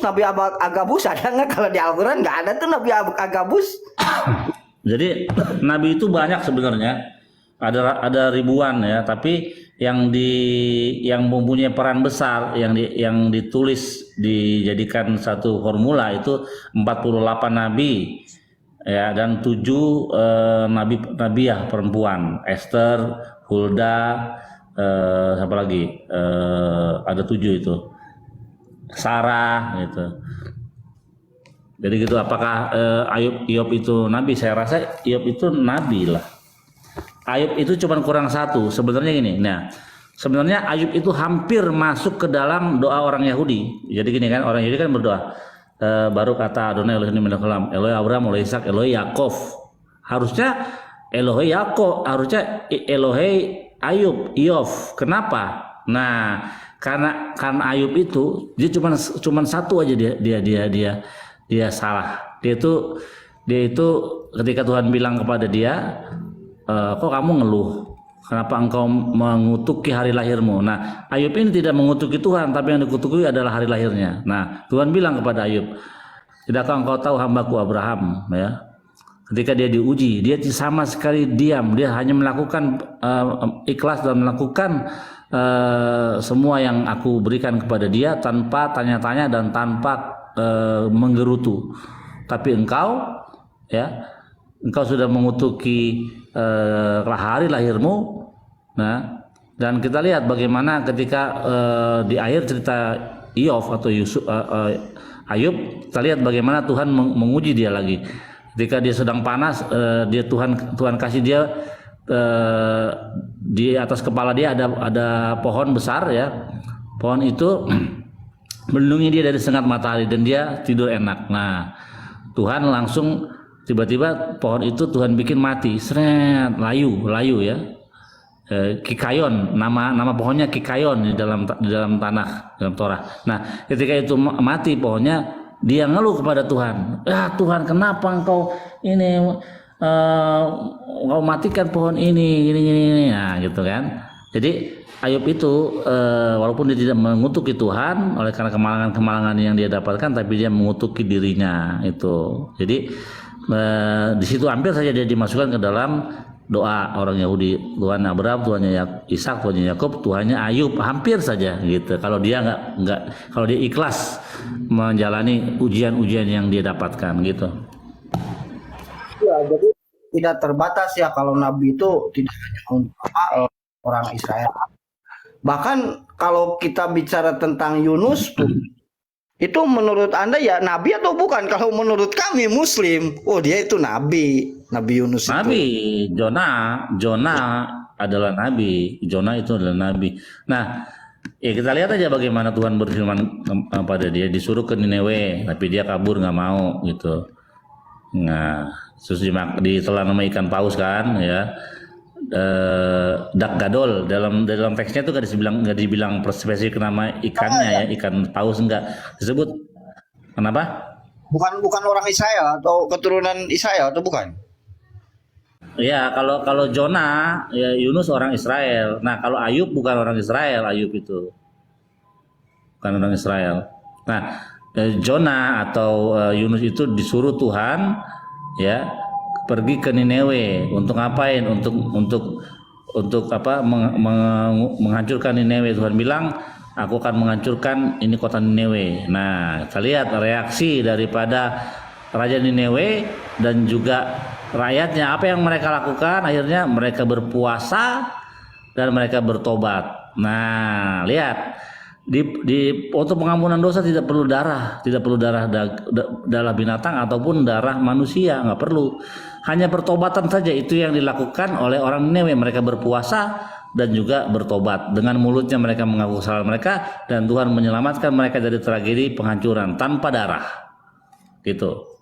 Nabi Agabus ada nggak? Kalau di Al-Quran nggak ada tuh Nabi Agabus. Jadi nabi itu banyak sebenarnya, ada ribuan ya, tapi yang mempunyai peran besar yang ditulis dijadikan satu formula itu 48 nabi ya, dan 7 nabiah perempuan, Esther, Hulda, siapa lagi, ada 7 itu, Sarah gitu. Jadi gitu, apakah Ayub itu nabi? Saya rasa Ayub itu nabi lah. Ayub itu cuma kurang satu sebenarnya gini. Nah, sebenarnya Ayub itu hampir masuk ke dalam doa orang Yahudi. Jadi gini kan, orang Yahudi kan berdoa, baru kata Adonai Elohim melech haolam, Elohe Abraham, Elohe Ishak, Elohe Yakov. Harusnya Elohe Yakov, harusnya Elohe Ayub, Iov. Kenapa? Nah, karena Ayub itu dia cuma satu aja, dia salah. Dia itu ketika Tuhan bilang kepada dia, kok kamu ngeluh? Kenapa engkau mengutuki hari lahirmu? Nah, Ayub ini tidak mengutuki Tuhan, tapi yang dikutuki adalah hari lahirnya. Nah, Tuhan bilang kepada Ayub, tidakkah engkau tahu hambaku Abraham? Ya, ketika dia diuji, dia sama sekali diam. Dia hanya melakukan ikhlas dan melakukan semua yang aku berikan kepada dia tanpa tanya-tanya dan tanpa menggerutu. Tapi engkau, ya, engkau sudah mengutuki hari lahirmu. Nah, dan kita lihat bagaimana ketika di akhir cerita Iov atau Ayub, kita lihat bagaimana Tuhan menguji dia lagi. Ketika dia sedang panas, Tuhan kasih dia di atas kepala dia ada pohon besar ya. Pohon itu melindungi dia dari sengat matahari dan dia tidur enak. Nah, Tuhan langsung tiba-tiba pohon itu Tuhan bikin mati, seret, layu ya. Kikayon, nama pohonnya Kikayon di dalam tanah, dalam Torah. Nah, ketika itu mati pohonnya, dia ngeluh kepada Tuhan. Ya Tuhan, kenapa engkau ini engkau matikan pohon ini. Nah, gitu kan. Jadi Ayub itu walaupun dia tidak mengutuki Tuhan oleh karena kemalangan-kemalangan yang dia dapatkan, tapi dia mengutuki dirinya itu. Jadi di situ hampir saja dia dimasukkan ke dalam doa orang Yahudi, Tuhan Abraham, Tuhannya Ishak, Tuhannya Yakub, Tuhannya Ayub, hampir saja gitu. Kalau dia nggak kalau dia ikhlas menjalani ujian-ujian yang dia dapatkan gitu. Ya, jadi tidak terbatas ya kalau nabi itu tidak hanya untuk orang Israel. Bahkan kalau kita bicara tentang Yunus pun, itu menurut Anda ya nabi atau bukan? Kalau menurut kami Muslim, oh dia itu nabi Yunus itu. Nabi, Jona adalah nabi. Jona itu adalah nabi. Nah, ya kita lihat aja bagaimana Tuhan berfirman pada dia, disuruh ke Nineveh, tapi dia kabur nggak mau gitu. Nah, terus ditelan sama ikan paus kan, ya. Dak gadol dalam teksnya itu nggak dibilang spesifik nama ikannya ya, ikan paus enggak disebut. Kenapa? Bukan orang Israel atau keturunan Israel atau bukan? Ya, kalau Jona, ya Yunus orang Israel. Nah, kalau Ayub bukan orang Israel, Ayub itu bukan orang Israel. Nah, Jona atau Yunus itu disuruh Tuhan ya pergi ke Nineveh untuk ngapain? Untuk apa? Menghancurkan Nineveh. Tuhan bilang, aku akan menghancurkan ini kota Nineveh. Nah, kita lihat reaksi daripada Raja Nineveh dan juga rakyatnya, apa yang mereka lakukan? Akhirnya mereka berpuasa dan mereka bertobat. Nah, lihat untuk pengampunan dosa tidak perlu darah binatang ataupun darah manusia, nggak perlu. Hanya pertobatan saja itu yang dilakukan oleh orang Nineveh. Mereka berpuasa dan juga bertobat. Dengan mulutnya mereka mengaku kesalahan mereka dan Tuhan menyelamatkan mereka dari tragedi penghancuran tanpa darah. Gitu.